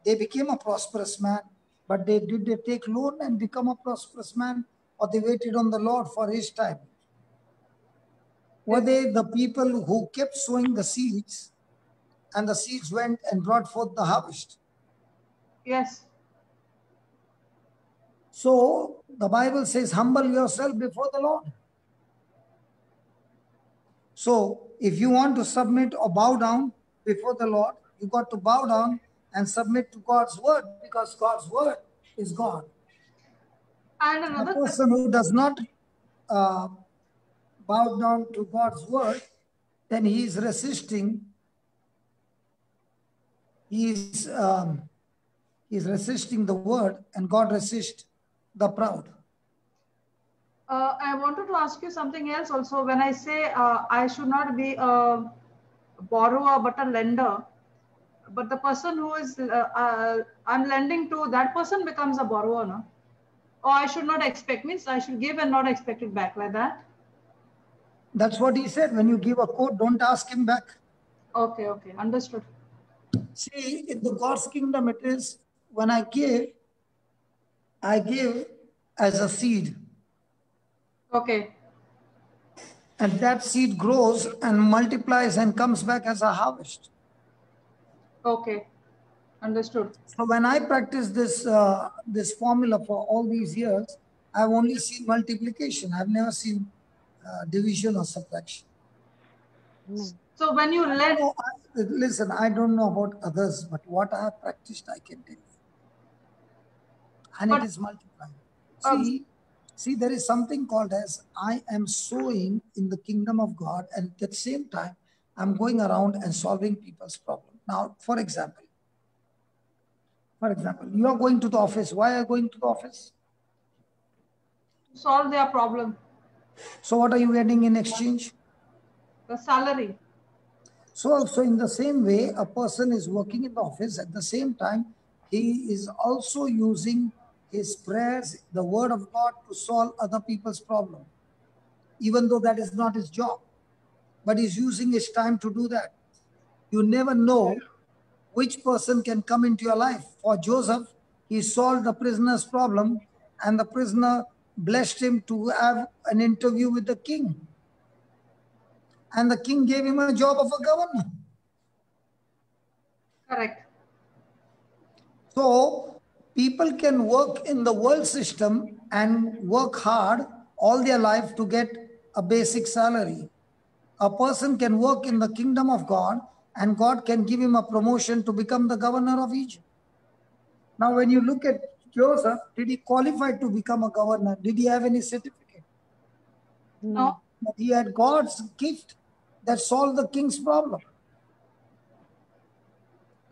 they became a prosperous man. But did they take loan and become a prosperous man, or they waited on the Lord for his time? Were they the people who kept sowing the seeds, and the seeds went and brought forth the harvest? Yes. So the Bible says, humble yourself before the Lord. So if you want to submit or bow down before the Lord, you got to bow down and submit to God's word, because God's word is God. And A another person who does not bow down to God's word, then he is resisting. He is resisting the word, and God resists the proud. I wanted to ask you something else also. When I say I should not be a borrower but a lender, but the person who is I'm lending to, that person becomes a borrower, no? Or I should not expect, means I should give and not expect it back, like that? That's what he said. When you give a quote, don't ask him back. Okay, okay, understood. See, in the God's kingdom, it is when I give as a seed. Okay, And that seed grows and multiplies and comes back as a harvest. okay, understood. So when I practice this this formula for all these years, I've only seen multiplication. I've never seen division or subtraction. Amen. So when you lend, Listen, I don't know about others, but what I have practiced, I can tell you. And But- it is multiplying. See, there is something called as I am sowing in the kingdom of God, and at the same time, I'm going around and solving people's problem. Now, for example, you are going to the office. Why are you going to the office? solve their problem, So what are you getting in exchange? the salary. So in the same way, a person is working in the office. At the same time, he is also using his prayers, the word of God, to solve other people's problem, even though that is not his job. But he's using his time to do that. You never know which person can come into your life. For Joseph, he solved the prisoner's problem, and the prisoner blessed him to have an interview with the king. And the king gave him a job of a governor. Correct. So people can work in the world system and work hard all their life to get a basic salary. A person can work in the kingdom of God and God can give him a promotion to become the governor of Egypt. Now, when you look at Joseph, did he qualify to become a governor? Did he have any certificate? No. But he had God's gift that solved the king's problem.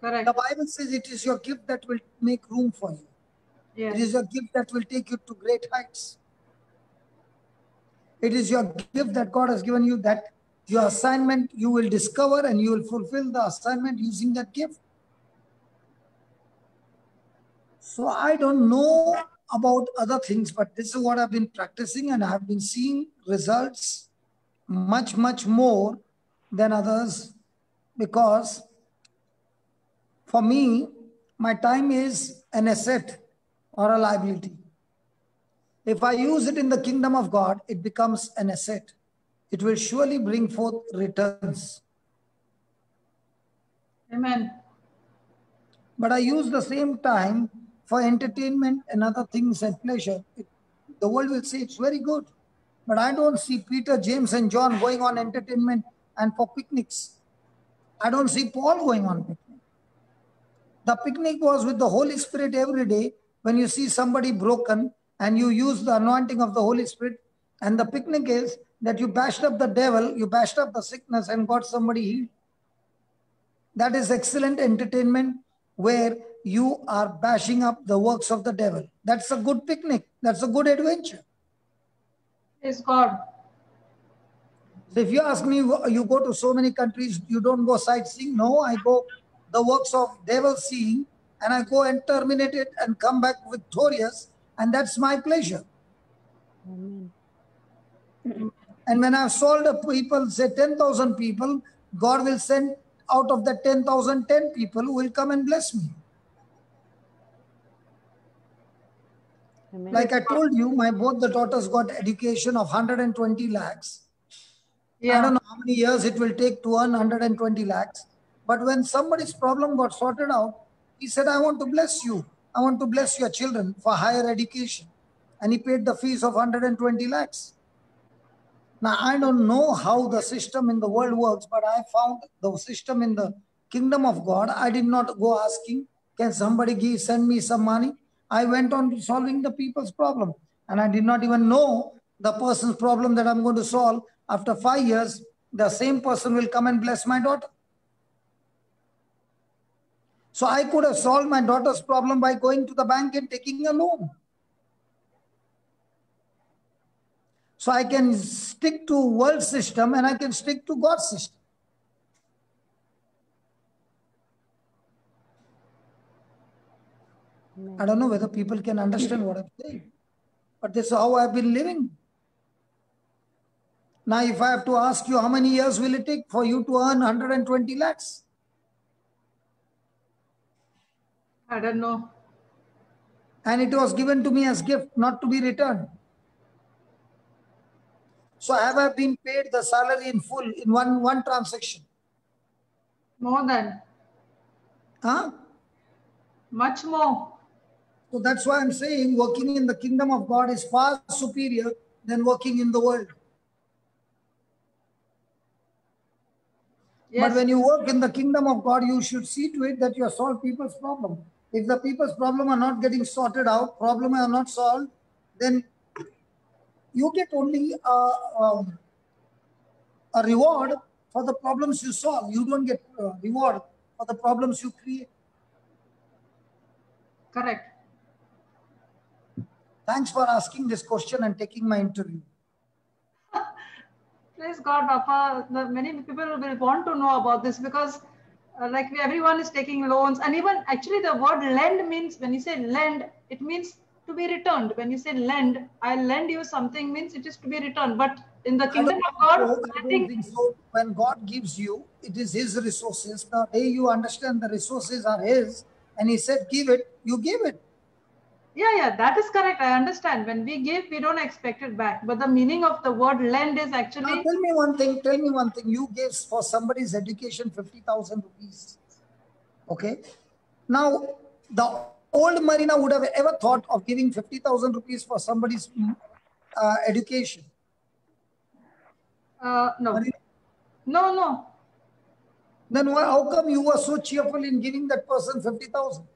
Correct. The Bible says it is your gift that will make room for you. Yes. It is your gift that will take you to great heights. It is your gift that God has given you, that your assignment you will discover and you will fulfill the assignment using that gift. So I don't know about other things, but this is what I've been practicing and I've been seeing results much, much more than others, because for me, my time is an asset or a liability. If I use it in the kingdom of God, it becomes an asset. It will surely bring forth returns. Amen. But I use the same time for entertainment and other things and pleasure. The world will say it's very good. But I don't see Peter, James, and John going on entertainment and for picnics. I don't see Paul going on picnic. The picnic was with the Holy Spirit every day. When you see somebody broken and you use the anointing of the Holy Spirit, and the picnic is that you bashed up the devil, you bashed up the sickness and got somebody healed. That is excellent entertainment where you are bashing up the works of the devil. That's a good picnic. That's a good adventure. Praise God. So if you ask me, you go to so many countries, you don't go sightseeing. No, I go the works of devil seeing, and I go and terminate it and come back victorious, and that's my pleasure. Amen. And when I've solved a people, say 10,000 people, God will send out of the 10,000, 10 people who will come and bless me. Amen. Like I told you, my both the daughters got education of 120 lakhs. Yeah. I don't know how many years it will take to earn 120 lakhs. But when somebody's problem got sorted out, he said, I want to bless you. I want to bless your children for higher education. And he paid the fees of 120 lakhs. Now, I don't know how the system in the world works, but I found the system in the kingdom of God. I did not go asking, can somebody send me some money? I went on solving the people's problem. And I did not even know the person's problem that I'm going to solve. After 5 years, the same person will come and bless my daughter. So I could have solved my daughter's problem by going to the bank and taking a loan. So I can stick to world system and I can stick to God's system. I don't know whether people can understand what I'm saying, but this is how I've been living. Now, if I have to ask you, how many years will it take for you to earn 120 lakhs? I don't know. And it was given to me as gift, not to be returned. So have I been paid the salary in full in one transaction? More than. Huh? Much more. So that's why I'm saying working in the kingdom of God is far superior than working in the world. Yes. But when you work in the kingdom of God, you should see to it that you solve people's problem. If the people's problem are not getting sorted out, problem are not solved, then you get only a reward for the problems you solve. You don't get reward for the problems you create. Correct. Thanks for asking this question and taking my interview. Praise God, Papa. Many people will want to know about this because everyone is taking loans, and even actually the word lend means, when you say lend, it means to be returned. When you say lend, I lend you something means it is to be returned. But in the kingdom of God, I don't think so. When God gives you, it is His resources. The day you understand the resources are His, and He said, give it, you give it. Yeah, that is correct. I understand. When we give, we don't expect it back. But the meaning of the word lend is actually... Now, tell me one thing. You gave for somebody's education 50,000 rupees. Okay. Now, the old Marina would have ever thought of giving 50,000 rupees for somebody's education. No. Marina? No. Then why, how come you were so cheerful in giving that person 50,000?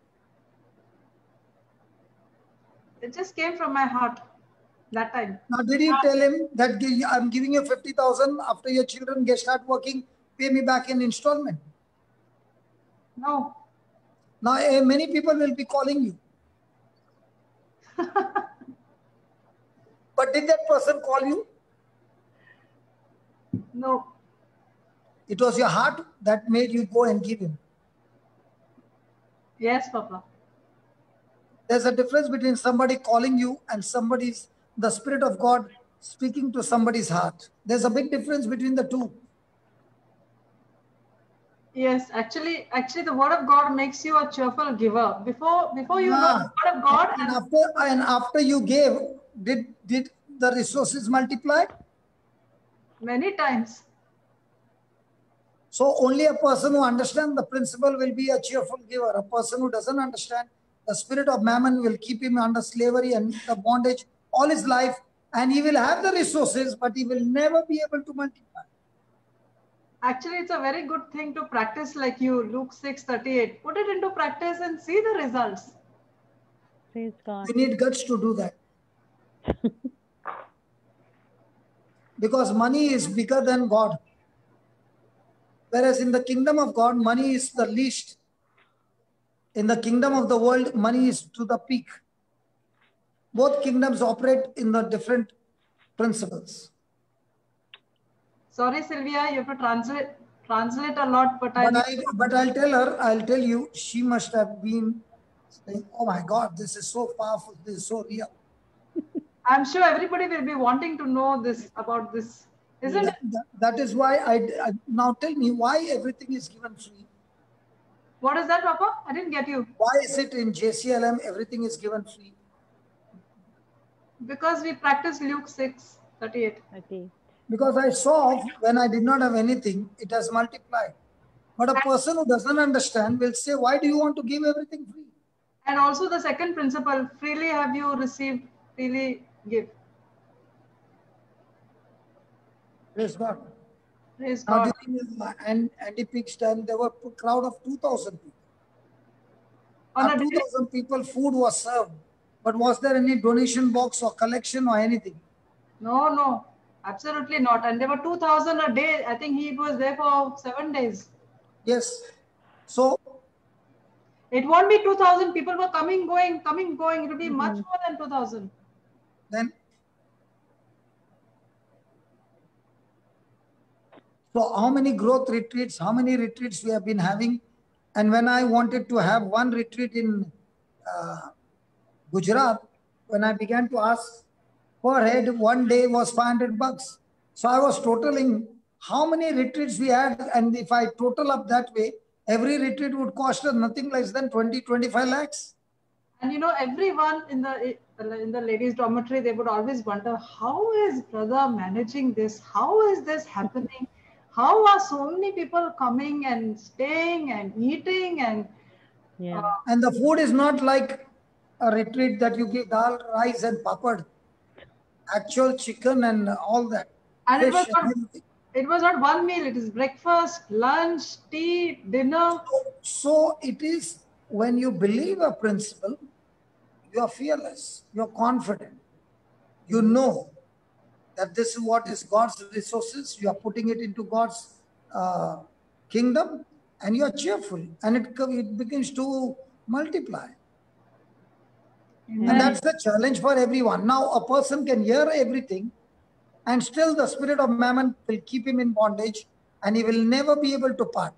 It just came from my heart that time. Now, did you tell him that I'm giving you 50,000 after your children start working, pay me back in installment? No. Now, many people will be calling you. But did that person call you? No. It was your heart that made you go and give him. Yes, Papa. There's a difference between somebody calling you and the Spirit of God speaking to somebody's heart. There's a big difference between the two. Yes, actually, the word of God makes you a cheerful giver. Before you know the word of God, and after you gave, did the resources multiply? Many times. So only a person who understands the principle will be a cheerful giver. A person who doesn't understand, the spirit of mammon will keep him under slavery and the bondage all his life, and he will have the resources, but he will never be able to multiply. Actually, it's a very good thing to practice like you, Luke 6:38. Put it into practice and see the results. Praise God. We need guts to do that. Because money is bigger than God. Whereas in the kingdom of God, money is the least. In the kingdom of the world, money is to the peak. Both kingdoms operate in the different principles. Sorry, Sylvia, you have to translate a lot, but I'll tell you, she must have been saying, oh my God, this is so powerful, this is so real. I'm sure everybody will be wanting to know about this, isn't it? That is why I now tell me why everything is given free. What is that, Papa? I didn't get you. Why is it in JCLM everything is given free? Because we practice Luke 6:38. Okay. Because I saw when I did not have anything, it has multiplied. But a person who doesn't understand will say, why do you want to give everything free? And also the second principle, freely have you received, freely give. Praise God. Praise Now, God. during anti-peak time, there were a crowd of 2,000 people. On Now, 2,000 people, food was served. But was there any donation box or collection or anything? No, absolutely not. And there were 2,000 a day. I think he was there for 7 days. Yes. So it won't be 2,000. People were coming, going. It will be much more than 2,000. Then So how many growth retreats, how many retreats we have been having? And when I wanted to have one retreat in Gujarat, when I began to ask per head, one day was $500. So I was totaling how many retreats we had, and if I total up that way, every retreat would cost us nothing less than 20-25 lakhs. And you know, everyone in the ladies' dormitory, they would always wonder, how is brother managing this? How is this happening? How are so many people coming and staying and eating? And Yeah. And the food is not like a retreat that you give dal, rice, and papad. Actual chicken and all that. and Fish and everything. it was not one meal. It is breakfast, lunch, tea, dinner. So it is when you believe a principle, you are fearless, you're confident, you know that this is what is God's resources, you are putting it into God's kingdom, and you are cheerful, and it begins to multiply. And that's the challenge for everyone. Now, a person can hear everything, and still the spirit of mammon will keep him in bondage, and he will never be able to part.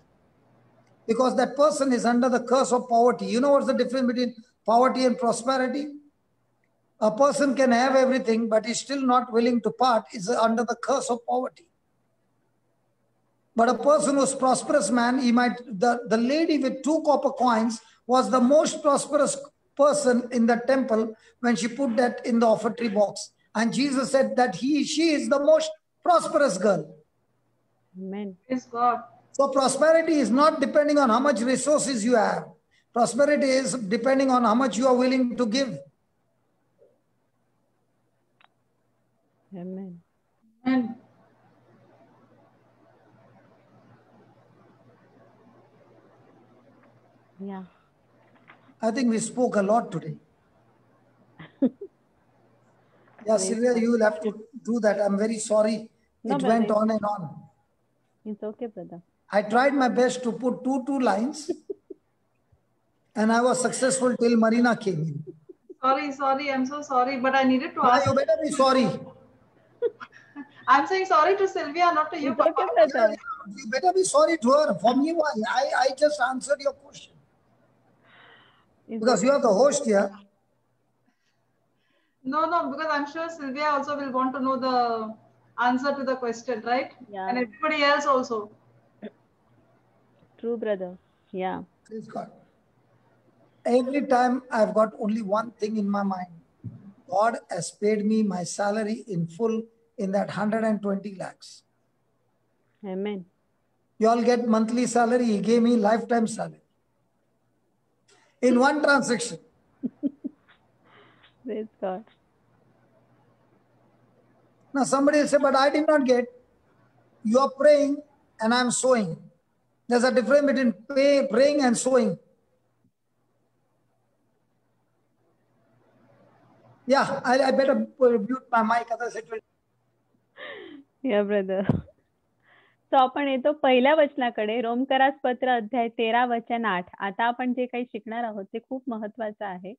Because that person is under the curse of poverty. You know what's the difference between poverty and prosperity? A person can have everything, but is still not willing to part, is under the curse of poverty. But a person who's prosperous man, he might, the lady with 2 copper coins was the most prosperous person in the temple when she put that in the offertory box. And Jesus said that she is the most prosperous girl. Amen. Praise God. So prosperity is not depending on how much resources you have. Prosperity is depending on how much you are willing to give. Amen. And Yeah. I think we spoke a lot today. Yeah, Sylvia, you will have to do that. I'm very sorry. No, It went brother. on and on. It's okay, brother. I tried my best to put two lines, and I was successful till Marina came in. sorry, I'm so sorry, but I needed to Yeah, ask. you better be sorry. I'm saying sorry to Sylvia, not to you. It's okay, Papa. brother. You better be sorry to her. For me, why? I just answered your question. It's Because okay. you are the host here. No, because I'm sure Sylvia also will want to know the answer to the question, right? Yeah. And everybody else also. True, brother. Yeah. Praise God. Every time I've got only one thing in my mind. God has paid me my salary in full in that 120 lakhs. Amen. You all get monthly salary. He gave me lifetime salary. In one transaction. Praise God. Now somebody will say, but I did not get. You are praying and I'm sowing. There's a difference between praying and sowing. Yeah, I better mute my mic. Otherwise it will. या brother. तो आपण येतो पहिल्या वचनाकडे. रोमकरास पत्र अध्याय 13 वचन 8. आता आपण जे काही शिकणार आहोत ते खूप महत्वाचं आहे.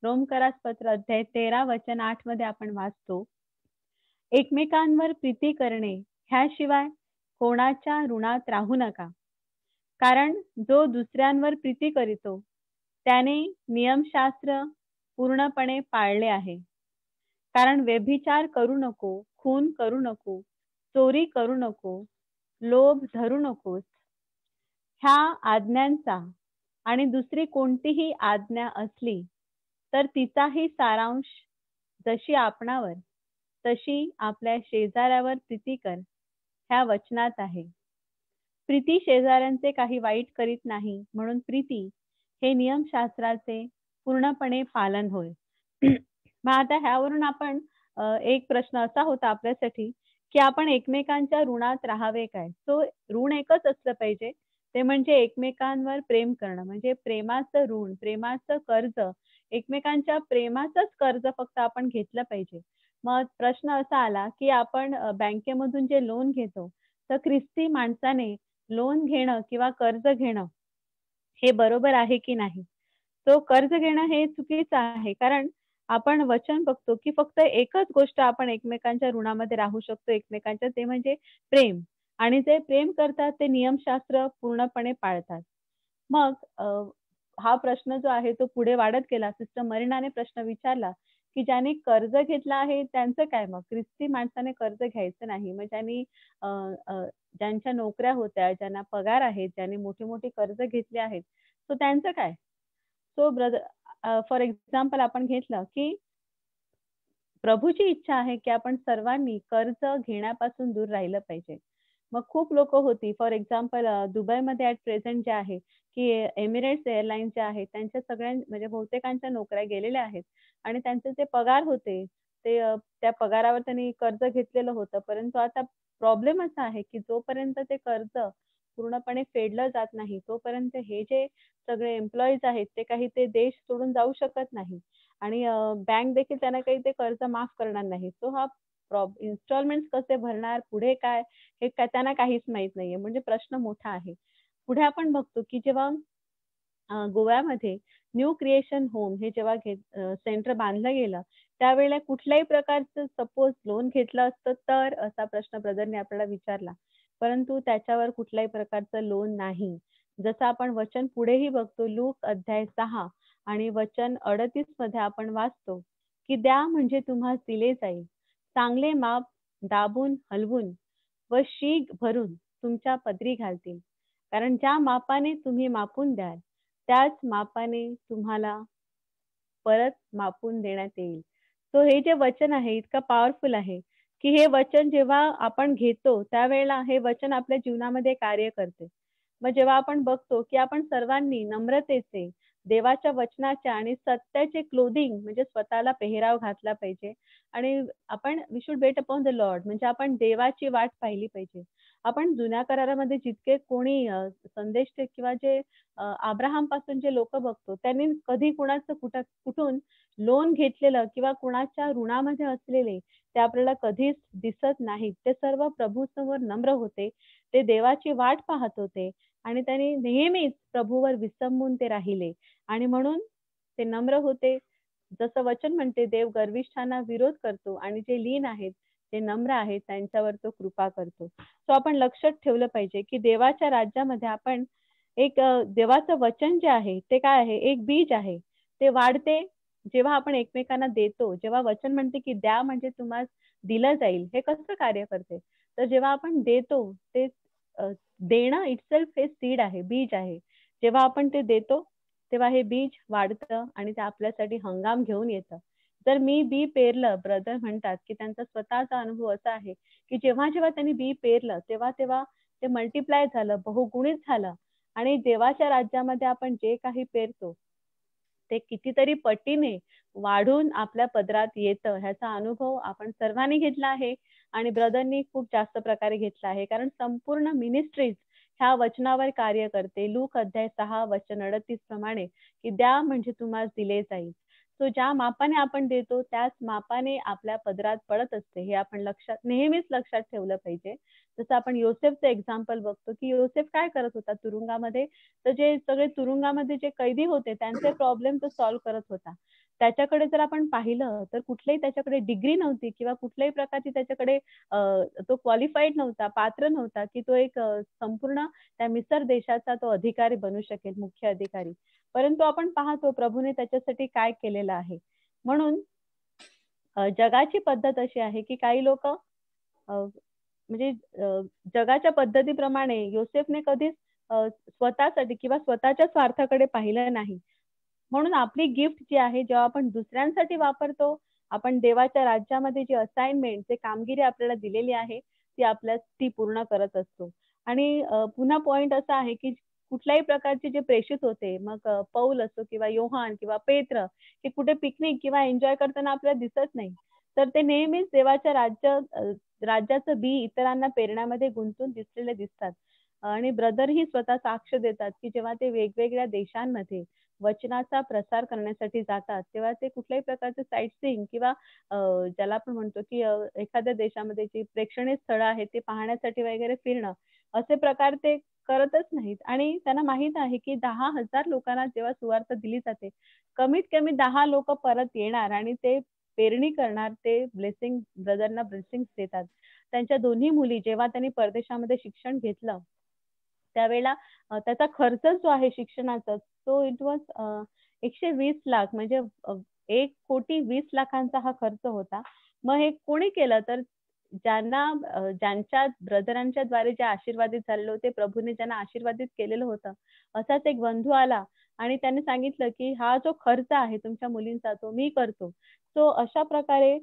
रोमकरास पत्र अध्याय 13 वचन 8 मध्ये आपण वाचतो, एकमेकांवर प्रीती करणे ह्याशिवाय कोणाच्या ऋणात राहू नका. कारण जो दुसऱ्यांवर प्रीती करीतो त्याने नियमशास्त्र पूर्णपणे पाळले आहे. कारण व्यभिचार करू नको, खून करू नको, चोरी करू नको, लोभ धरू नकोस, ह्या आज्ञांचा आणि दुसरी कोणतीही आज्ञा असली तर तिचाही सारांश जशी आपणावर तशी आपल्या शेजाऱ्यावर प्रीती कर ह्या वचनात आहे. प्रीती शेजाऱ्यांचे काही वाईट करीत नाही, म्हणून प्रीती हे नियमशास्त्राचे पूर्णपणे पालन होय. मग आता ह्यावरून आपण एक प्रश्न असा होता आपल्यासाठी की आपण एकमेकांच्या ऋणात राहावे काय. सो ऋण एकच असलं पाहिजे, ते म्हणजे एकमेकांवर प्रेम करणं. म्हणजे प्रेमाचं ऋण, प्रेमाचं कर्ज, एकमेकांच्या प्रेमाचंच कर्ज फक्त आपण घेतलं पाहिजे. मग प्रश्न असा आला की आपण बँकेमधून जे लोन घेतो तर ख्रिस्ती माणसाने लोन घेणं किंवा कर्ज घेणं हे बरोबर आहे की नाही. तो कर्ज घेणं हे चुकीचं आहे. कारण आपण वचन बघतो की फक्त एकच गोष्ट आपण एकमेकांच्या ऋणामध्ये राहू शकतो एकमेकांच्या, ते म्हणजे प्रेम. आणि जे प्रेम करतात ते नियमशास्त्र पूर्णपणे पाळतात. मग हा प्रश्न जो आहे तो पुढे वाढत गेला. सिस्टर मरीनाने प्रश्न विचारला की ज्यांनी कर्ज घेतलं आहे त्यांचं काय? मग ख्रिस्ती माणसाने कर्ज घ्यायचं नाही. मग ज्यांनी ज्यांच्या नोकऱ्या होत्या, ज्यांना पगार आहेत, ज्यांनी मोठी मोठी कर्ज घेतली आहेत, सो त्यांचं काय? सो ब्रदर फॉर एक्झाम्पल आपण घेतलं की प्रभूची इच्छा आहे की आपण सर्वांनी कर्ज घेण्यापासून दूर राहिलं पाहिजे. मग खूप लोक होती, फॉर एक्झाम्पल दुबईमध्ये ऍट प्रेझेंट जे आहे की एमिरेट्स एअरलाईन्स जे आहेत त्यांच्या सगळ्या म्हणजे बहुतेकांच्या नोकऱ्या गेलेल्या आहेत आणि त्यांचे जे पगार होते ते त्या पगारावर त्यांनी कर्ज घेतलेलं होतं. परंतु आता प्रॉब्लेम असा आहे की जोपर्यंत ते कर्ज पूर्णपणे फेडलं जात नाही तोपर्यंत हे जे सगळे एम्प्लॉईज आहेत ते काही ते देश सोडून जाऊ शकत नाही आणि बँक देखील त्यांना काही ते कर्ज माफ करणार नाही. सो हा इन्स्टॉलमेंट कसे भरणार, पुढे काय, हे त्यांना काहीच माहित नाहीये. म्हणजे प्रश्न मोठा आहे. पुढे आपण बघतो की जेव्हा गोव्यामध्ये न्यू क्रिएशन होम हे जेव्हा सेंटर बांधलं गेलं त्यावेळेला कुठल्याही प्रकारचं सपोज लोन घेतलं असतं तर असा प्रश्न ब्रदरने आपल्याला विचारला. परंतु त्याच्यावर कुठल्याही प्रकारचं लोन नाही. जसं आपण वचन पुढेही बघतो लूक अध्याय 6 आणि वचन 38 मध्ये आपण वाचतो की द्या म्हणजे तुम्हाला दिले जाईल, चांगले माप दाबून हलवून व शीग भरून तुमच्या पदरी घालतील, कारण ज्या मापाने तुम्ही मापून द्याल त्याच मापाने तुम्हाला परत मापून देण्यात येईल. सो हे जे वचन आहे इतकं पॉवरफुल आहे की हे वचन जेव्हा आपण घेतो त्यावेळेला हे वचन आपल्या जीवनामध्ये कार्य करते. मग जेव्हा आपण बघतो की आपण सर्वांनी नम्रतेचे, देवाच्या वचनाच्या आणि सत्याचे क्लोथिंग म्हणजे स्वतःला पेहराव घातला पाहिजे आणि आपण we should wait upon the lord म्हणजे आपण देवाची वाट पाहिली पाहिजे. आपण जुन्या करारामध्ये जितके कोणी संदेश किंवा जे अब्राहम पासून जे लोक बघतो त्यांनी कधी कुणाचं कुठून लोन घेतलेलं किंवा कुणाच्या ऋणामध्ये असलेले ते आपल्याला कधीच दिसत नाहीत. ते सर्व प्रभू समोर नम्र होते, ते देवाची वाट पाहत होते आणि त्यांनी नेहमीच प्रभूवर विसंबून ते राहिले आणि म्हणून ते नम्र होते. जसं वचन म्हणते देव गर्विष्ठांना विरोध करतो आणि जे लीन आहेत जे नम्र आहेत त्यांच्यावर तो कृपा करतो. सो आपण लक्षात ठेवलं पाहिजे की देवाच्या राज्यामध्ये आपण एक देवाचं वचन जे आहे ते काय आहे, एक बीज आहे, ते वाढते जेव्हा आपण एकमेकांना देतो. जेव्हा वचन म्हणते की द्या म्हणजे तुम्हाला दिलं जाईल, हे कसं कार्य करते तर जेव्हा आपण देतो ते देणं इटसेल्फ हे सीड आहे, बीज आहे. जेव्हा आपण ते देतो तेव्हा हे बीज वाढतं आणि ते आपल्यासाठी हंगाम घेऊन येतं. जर मी बी पेरलं, ब्रदर म्हणतात की त्यांचा स्वतःचा अनुभव असा आहे की जेव्हा जेव्हा त्यांनी बी पेरलं तेव्हा तेव्हा ते मल्टिप्लाय झालं, बहुगुणित झालं आणि देवाच्या राज्यामध्ये आपण जे काही पेरतो ते कितीतरी पटीने वाढून आपल्या पदरात येतं. ह्याचा अनुभव आपण सर्वांनी घेतला आहे आणि ब्रदरनी खूप जास्त प्रकारे घेतला आहे कारण संपूर्ण मिनिस्ट्रीज ह्या वचनावर कार्य करते. लूक अध्याय 6 वचन 38 प्रमाणे की द्या म्हणजे तुम्हाला दिले जाईल. सो ज्या मापाने आपण देतो त्याच मापाने आपल्या पदरात पडत असते. हे आपण नेहमीच लक्षात ठेवलं पाहिजे. जसं आपण योसेफचं एक्झाम्पल बघतो की योसेफ काय करत होता तुरुंगामध्ये, तर जे सगळे तुरुंगामध्ये जे कैदी होते त्यांचे प्रॉब्लेम तो सॉल्व्ह करत होता. त्याच्याकडे जर आपण पाहिलं तर कुठल्याही त्याच्याकडे डिग्री नव्हती किंवा कुठल्याही प्रकारची त्याच्याकडे तो क्वालिफाईड नव्हता, पात्र नव्हता की तो एक संपूर्ण त्या मिसर देशाचा तो अधिकारी बनू शकेल, मुख्य अधिकारी. परंतु आपण पाहतो प्रभूने त्याच्यासाठी काय केलेलं आहे. म्हणून जगाची पद्धत अशी आहे की काही लोक म्हणजे जगाच्या पद्धतीप्रमाणे योसेफने कधीच स्वतःसाठी किंवा स्वतःच्या स्वार्थाकडे पाहिलं नाही. म्हणून आपली गिफ्ट जी आहे जेव्हा आपण दुसऱ्यांसाठी वापरतो, आपण देवाच्या राज्यामध्ये जी असाइनमेंट, जे कामगिरी आपल्याला दिलेली आहे ती पूर्ण करत असतो. आणि पुन्हा पॉइंट असा आहे की कुठल्याही प्रकारचे जे प्रेषित होते, मग पौल असो किंवा योहान किंवा पेत्र, हे कुठे पिकनिक किंवा एन्जॉय करताना आपल्याला दिसत नाही, तर ते नेहमीच देवाच्या राज्याचं बी इतरांना पेरण्यामध्ये गुंतून दिसलेले दिसतात. आणि ब्रदरही स्वतः साक्ष देतात की जेव्हा ते वेगवेगळ्या देशांमध्ये वचनाचा प्रसार करण्यासाठी जातात तेव्हा ते कुठल्याही प्रकारचे साईट सीइंग किंवा ज्याला आपण म्हणतो की एखाद्या देशामध्ये जी प्रेक्षणीय स्थळं आहेत ते पाहण्यासाठी वगैरे फिरणं, असे प्रकार ते करतच नाहीत. आणि त्यांना माहित आहे की 10,000 लोकांना जेव्हा सुवार्ता दिली जाते कमीत कमी 10 लोक परत येणार आणि ते पेरणी करणार ते ब्लेसिंग, ब्रदरना ब्लेसिंग देतात. त्यांच्या दोन्ही मुली जेव्हा त्यांनी परदेशामध्ये शिक्षण घेतलं त्यावेळेला त्याचा खर्च जो आहे शिक्षणाचा तो इट वॉज 120 लाख, म्हणजे 1,20,00,000 हा खर्च होता. मग हे कोणी केलं तर ज्यांच्या ब्रदरांच्या द्वारे जे आशीर्वादित झालेले होते, प्रभूने ज्यांना आशीर्वादित केलेलं होतं, असाच एक बंधू आला आणि त्याने सांगितलं की हा जो खर्च आहे तुमच्या मुलींचा तो मी करतो. सो अशा प्रकारे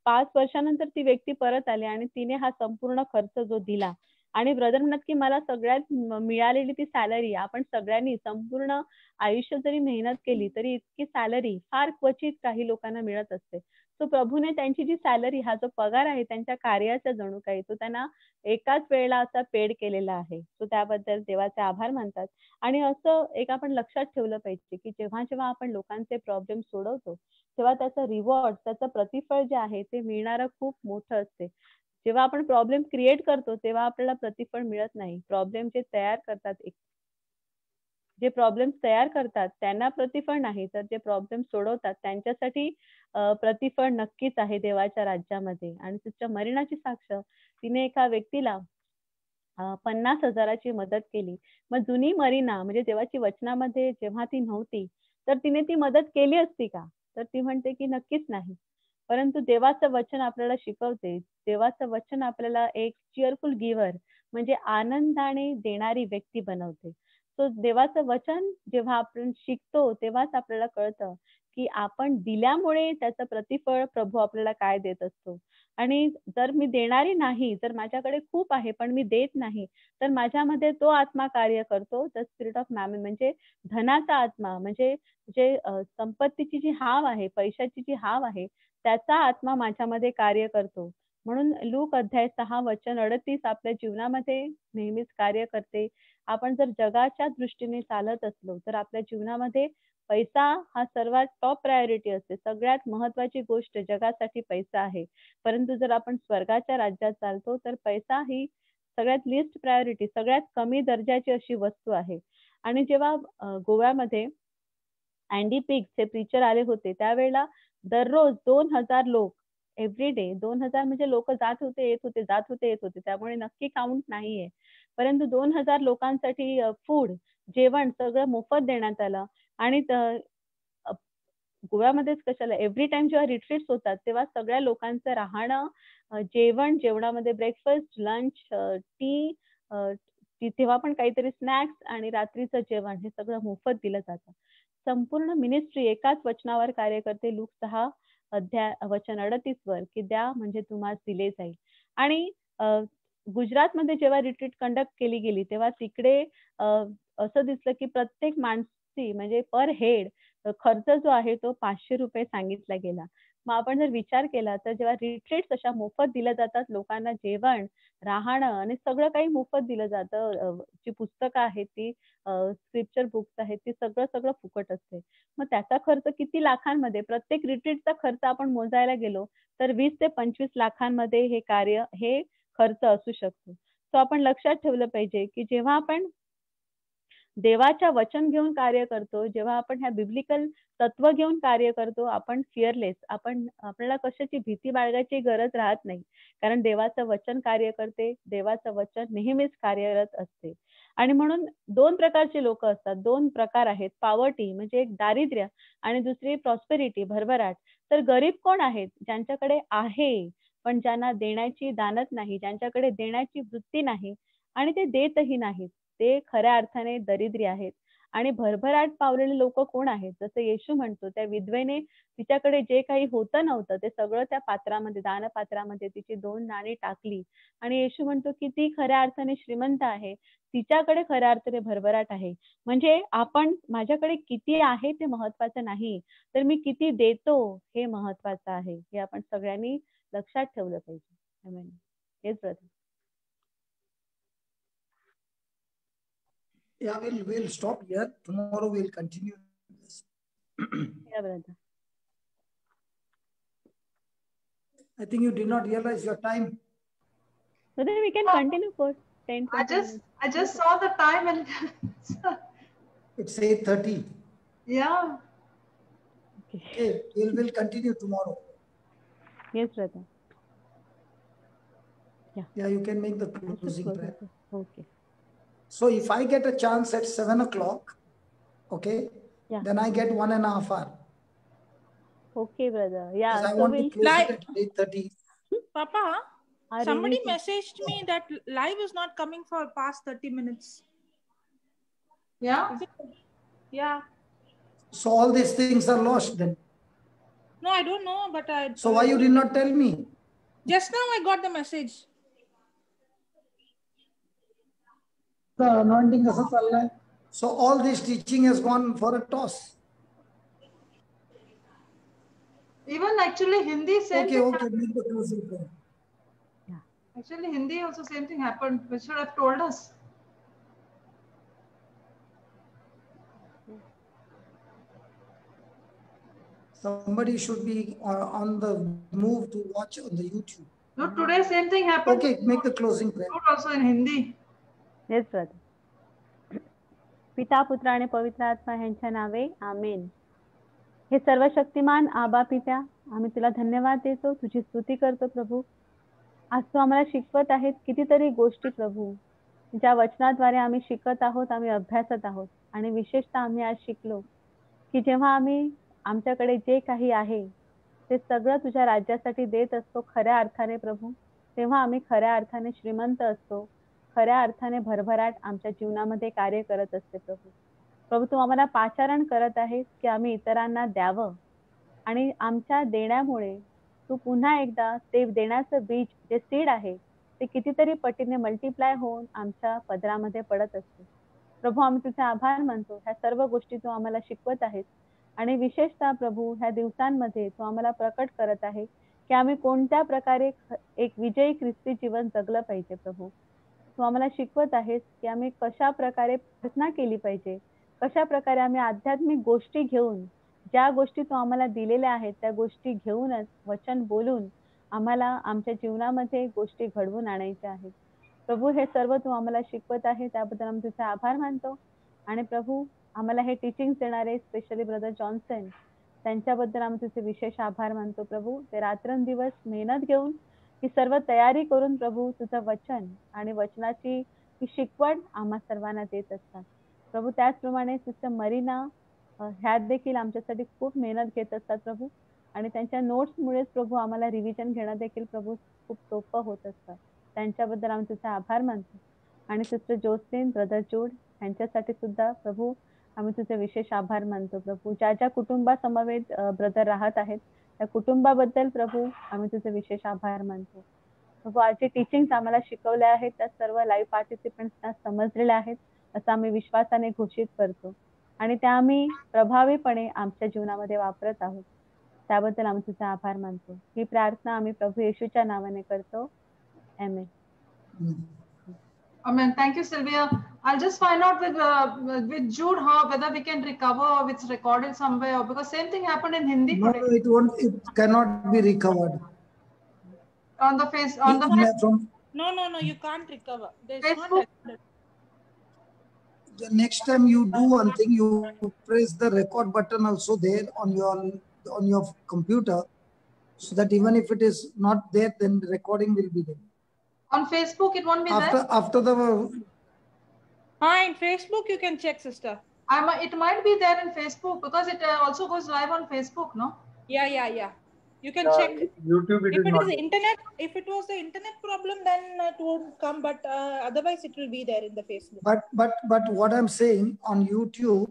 5 वर्षानंतर ती व्यक्ती परत आली आणि तिने हा संपूर्ण खर्च जो दिला. आणि ब्रदर म्हणत की मला सगळ्यात मिळालेली ती सॅलरी, आपण सगळ्यांनी संपूर्ण आयुष्य जरी मेहनत केली तरी इतकी सॅलरी फार क्वचित काही लोकांना मिळत असते. सो प्रभूने त्यांची जी सॅलरी, हा जो पगार आहे त्यांच्या कार्याचा जणू काही तो त्यांना एकाच वेळेला असा पेड केलेला आहे. सो त्याबद्दल देवाचे आभार मानतात. आणि असं एक आपण लक्षात ठेवलं पाहिजे की जेव्हा जेव्हा आपण लोकांचे प्रॉब्लेम सोडवतो तेव्हा त्याचं रिवॉर्ड, त्याचं प्रतिफळ जे आहे ते मिळणारं खूप मोठं असते. जेव्हा आपण प्रॉब्लेम क्रिएट करतो तेव्हा आपल्याला प्रतिफळ मिळत नाही. प्रॉब्लेम जे तयार करतात, जे प्रॉब्लेम्स तयार करतात त्यांना प्रतिफळ नाही, तर जे प्रॉब्लेम सोडवतात त्यांच्यासाठी प्रतिफळ नक्कीच आहे देवाच्या राज्यामध्ये. आणि सिस्टर मरीनाची साक्ष, तिने एका व्यक्तीला 50,000ची मदत केली. मग जुनी मरीना म्हणजे देवाची वचनामध्ये जेव्हा ती नव्हती तर तिने ती मदत केली असती का? तर ती म्हणते की नक्कीच नाही. परंतु देवाचं वचन आपल्याला शिकवते, देवाचं वचन आपल्याला एक चीअरफुल गिव्हर म्हणजे आनंदाने देणारी व्यक्ती बनवते. सो देवाचं वचन जेव्हा आपण शिकतो तेव्हाच आपल्याला कळतं की आपण दिल्यामुळे त्याचं प्रतिफळ प्रभू आपल्याला काय देत असतो. आणि जर मी देणारी नाही, जर माझ्याकडे खूप आहे पण मी देत नाही, तर माझ्यामध्ये तो आत्मा कार्य करतो, द स्पिरिट ऑफ मॅमन, म्हणजे धनाचा आत्मा, म्हणजे जे संपत्तीची जी हाव आहे, पैशाची जी हाव आहे, त्याचा आत्मा माझ्यामध्ये कार्य करतो. म्हणून लूक अध्याय 6 वचन 38 आपल्या जीवनामध्ये नेहमीच कार्य करते. आपण जर जगाच्या दृष्टीने चालत असलो तर आपल्या जीवनामध्ये पैसा हा सर्वात टॉप प्रायोरिटी असते. सगळ्यात महत्वाची गोष्ट जगासाठी पैसा आहे. परंतु जर आपण स्वर्गाच्या राज्यात चालतो तर पैसा ही सगळ्यात लिस्ट प्रायोरिटी, सगळ्यात कमी दर्जाची अशी वस्तू आहे. आणि जेव्हा गोव्यामध्ये अँडी पिग्स हे प्रीचर आले होते त्यावेळेला दररोज 2,000 लोक एव्हरी डे, 2,000 म्हणजे लोक जात होते येत होते, जात होते येत होते, त्यामुळे नक्की काउंट नाहीये. परंतु 2,000 लोकांसाठी फूड, जेवण सगळं मोफत देण्यात आलं. आणि गोव्यामध्येच कशाला एव्हरी टाइम जेव्हा रिट्रीट्स होतात तेव्हा सगळ्या लोकांचं राहणं, जेवणामध्ये ब्रेकफास्ट, लंच, टी, तेव्हा पण काहीतरी स्नॅक्स आणि रात्रीचं जेवण हे सगळं मोफत दिलं जातं. संपूर्ण मिनिस्ट्री एकाच वचनावर कार्य करते. लूक 6 अध्याय वचन 38 वर की द्या म्हणजे तुम्हाला दिले जाईल. आणि गुजरातमध्ये जेव्हा रिट्रीट कंडक्ट केली गेली तेव्हा तिकडे असं दिसलं की प्रत्येक माणसी म्हणजे पर हेड खर्च जो आहे तो 500 रुपये सांगितला गेला. मग आपण जर विचार केला तर जेव्हा रिट्रीट्स अशा मोफत दिल्या जातात, लोकांना जेवण, राहणं आणि सगळं काही मोफत दिलं जातं, जी पुस्तकं आहेत ती स्क्रिप्चर बुक्स आहेत ती सगळं फुकट असते. मग त्याचा खर्च किती लाखांमध्ये, प्रत्येक रिट्रीटचा खर्च आपण मोजायला गेलो तर 20 ते 25 लाखांमध्ये हे कार्य, हे खर्च असू शकतो. सो आपण लक्षात ठेवलं पाहिजे की जेव्हा आपण देवाच्या वचन घेऊन कार्य करतो, जेव्हा आपण ह्या बिब्लिकल तत्व घेऊन कार्य करतो, आपण फिअरलेस, आपल्याला कशाची भीती बाळगायची गरज राहत नाही. कारण देवाचं वचन कार्य करते, देवाचं वचन नेहमीच कार्यरत असते. आणि म्हणून 2 प्रकारचे लोक असतात, 2 प्रकार आहेत. पॉवर्टी म्हणजे एक दारिद्र्य आणि दुसरी प्रॉस्पेरिटी, भरभराट. तर गरीब कोण आहेत? ज्यांच्याकडे आहे पण ज्यांना देण्याची दानत नाही, ज्यांच्याकडे देण्याची वृत्ती नाही आणि ते देतही नाहीत, ते खऱ्या अर्थाने दरिद्री आहेत. आणि भरभराट पावलेले लोक कोण आहेत? जसं येशू म्हणतो त्या विधवेने तिच्याकडे जे काही होतं नव्हतं ते सगळं त्या पात्रामध्ये, दानपात्रामध्ये तिची 2 नाणी टाकली. आणि येशू म्हणतो की ती खऱ्या अर्थाने श्रीमंत आहे, तिच्याकडे खऱ्या अर्थाने भरभराट आहे. म्हणजे आपण, माझ्याकडे किती आहे ते महत्वाचं नाही, तर मी किती देतो हे महत्वाचं आहे. हे आपण सगळ्यांनी लक्षात ठेवलं पाहिजे. Amen. Yes brother. Yeah, we'll stop here. Tomorrow we'll continue this. Yeah, brother. I think you did not realize your time. Brother, we can continue for 10-20 minutes. I just saw the time and It's 8:30. yeah. Okay, we'll continue tomorrow. Yes, brother. Yeah, you can make the I should closing close prayer. it. Okay. So if I get a chance at 7 o'clock, okay, Yeah. then I get 1.5 hours. Okay, brother. Because Yeah. I So want to we'll close Live. it at 8:30. Papa, our somebody revision. messaged me that live is not coming for past 30 minutes. Yeah. Is it? Yeah. So all these things are lost then. No, I don't know, but I. So why you did not tell me? Just now I got the message. The anointing kasam chal raha hai? So all this teaching has gone for a toss. Even actually Hindi same Okay, thing. okay, make the closing prayer. Actually Hindi also same thing happened, which should have told us. Somebody should be on the move to watch on the YouTube. No, today same thing happened. Okay, make the closing prayer. Also in Hindi. Yes, brother. पिता पुत्र आणि पवित्र आत्मा ह्यांच्या नावे आमेन. हे सर्व शक्तिमान आबा पित्या, आम्ही तुला धन्यवाद देतो, तुझी स्तुती करतो प्रभू. आज तू आम्हाला शिकवत आहेत कितीतरी गोष्टी प्रभू, ज्या वचनाद्वारे आम्ही शिकत आहोत, आम्ही अभ्यासत आहोत. आणि विशेषतः आम्ही आज शिकलो की जेव्हा आम्ही आमच्याकडे जे काही आहे ते सगळं तुझ्या राज्यासाठी देत असतो खऱ्या अर्थाने प्रभू, तेव्हा आम्ही खऱ्या अर्थाने श्रीमंत असतो, खऱ्या अर्थाने भरभराट आमच्या जीवनामध्ये कार्य करत असते प्रभू. प्रभू, तू आम्हाला पाचारण करत आहेस की आम्ही इतरांना द्यावं आणि आमच्या देण्यामुळे तू पुन्हा एकदा ते देण्याचं बीज जे सीड आहे ते कितीतरी पटीने मल्टिप्लाय होऊन आमच्या पदरामध्ये पडत असते. प्रभू, आम्ही तुझे आभार मानतो. ह्या सर्व गोष्टी तू आम्हाला शिकवत आहेस आणि विशेषतः प्रभू ह्या दिवसांमध्ये तू आम्हाला प्रकट करत आहे की आम्ही कोणत्या प्रकारे एक विजयी ख्रिस्ती जीवन जगलं पाहिजे. प्रभू, तू आम्हाला शिकवत आहेस की आम्ही कशा प्रकारे प्रार्थना केली पाहिजे, कशा प्रकारे आम्ही आध्यात्मिक गोष्टी घेऊन, ज्या गोष्टी तू आम्हाला दिलेल्या आहेत त्या गोष्टी घेऊनच वचन बोलून आम्हाला आमच्या जीवनामध्ये गोष्टी घडवून आणायच्या आहेत. प्रभू, हे सर्व तू आम्हाला शिकवत आहे त्याबद्दल आम्ही तुझे आभार मानतो. आणि प्रभू, आम्हाला हे टीचिंग देणारे स्पेशली ब्रदर जॉन्सन त्यांच्याबद्दल आम्ही तुझे विशेष आभार मानतो. प्रभू, ते रात्रंदिवस मेहनत घेऊन ही सर्व तयारी करून प्रभू तुझं वचन आणि वचनाची ही शिकवण आम्हा सर्वांना देत असतात. प्रभू, त्याचप्रमाणे सिस्टर मरीना ह्यात देखील आमच्यासाठी खूप मेहनत घेत असतात प्रभू, आणि त्यांच्या नोट्समुळेच प्रभू आम्हाला रिव्हिजन घेणं देखील प्रभू खूप सोपं होत असतं. त्यांच्याबद्दल आम्ही तुझे आभार मानतो. आणि सिस्टर जोसेन, ब्रदर जूड यांच्यासाठी सुद्धा प्रभू आम्ही तुझे विशेष आभार मानतो. प्रभू, ज्या ज्या कुटुंबासमवेत ब्रदर राहत आहेत त्या कुटुंबाबद्दल प्रभू आम्ही तुझे विशेष आभार मानतो. प्रभू, आज जे टीचिंग आम्हाला शिकवल्या आहेत त्या सर्व लाईव्ह पार्टिसिपंट्सना समजलेल्या आहेत असं आम्ही विश्वासाने घोषित करतो आणि त्या आम्ही प्रभावीपणे आमच्या जीवनामध्ये वापरत आहोत. त्याबद्दल आम्ही तुझा आभार मानतो. ही प्रार्थना आम्ही प्रभू येशूच्या नावाने करतो. आमेन. Amen. Thank you, Sylvia. I'll just find out with Jude how whether we can recover or it's recorded somewhere, because same thing happened in Hindi No, today. it won't. It cannot be recovered. On the From No, you can't recover. There's Facebook. not. the next time you do one thing, you press the record button also there on your computer, so that even if it is not there, then the recording will be there. On Facebook, it won't be there. After the In Facebook you can check, sister. It might be there in Facebook because it also goes live on Facebook, no? Yeah. You can check. YouTube, If it not is internet, if it was the internet problem, then it won't come. But otherwise, it will be there in the Facebook. but what I'm saying on YouTube,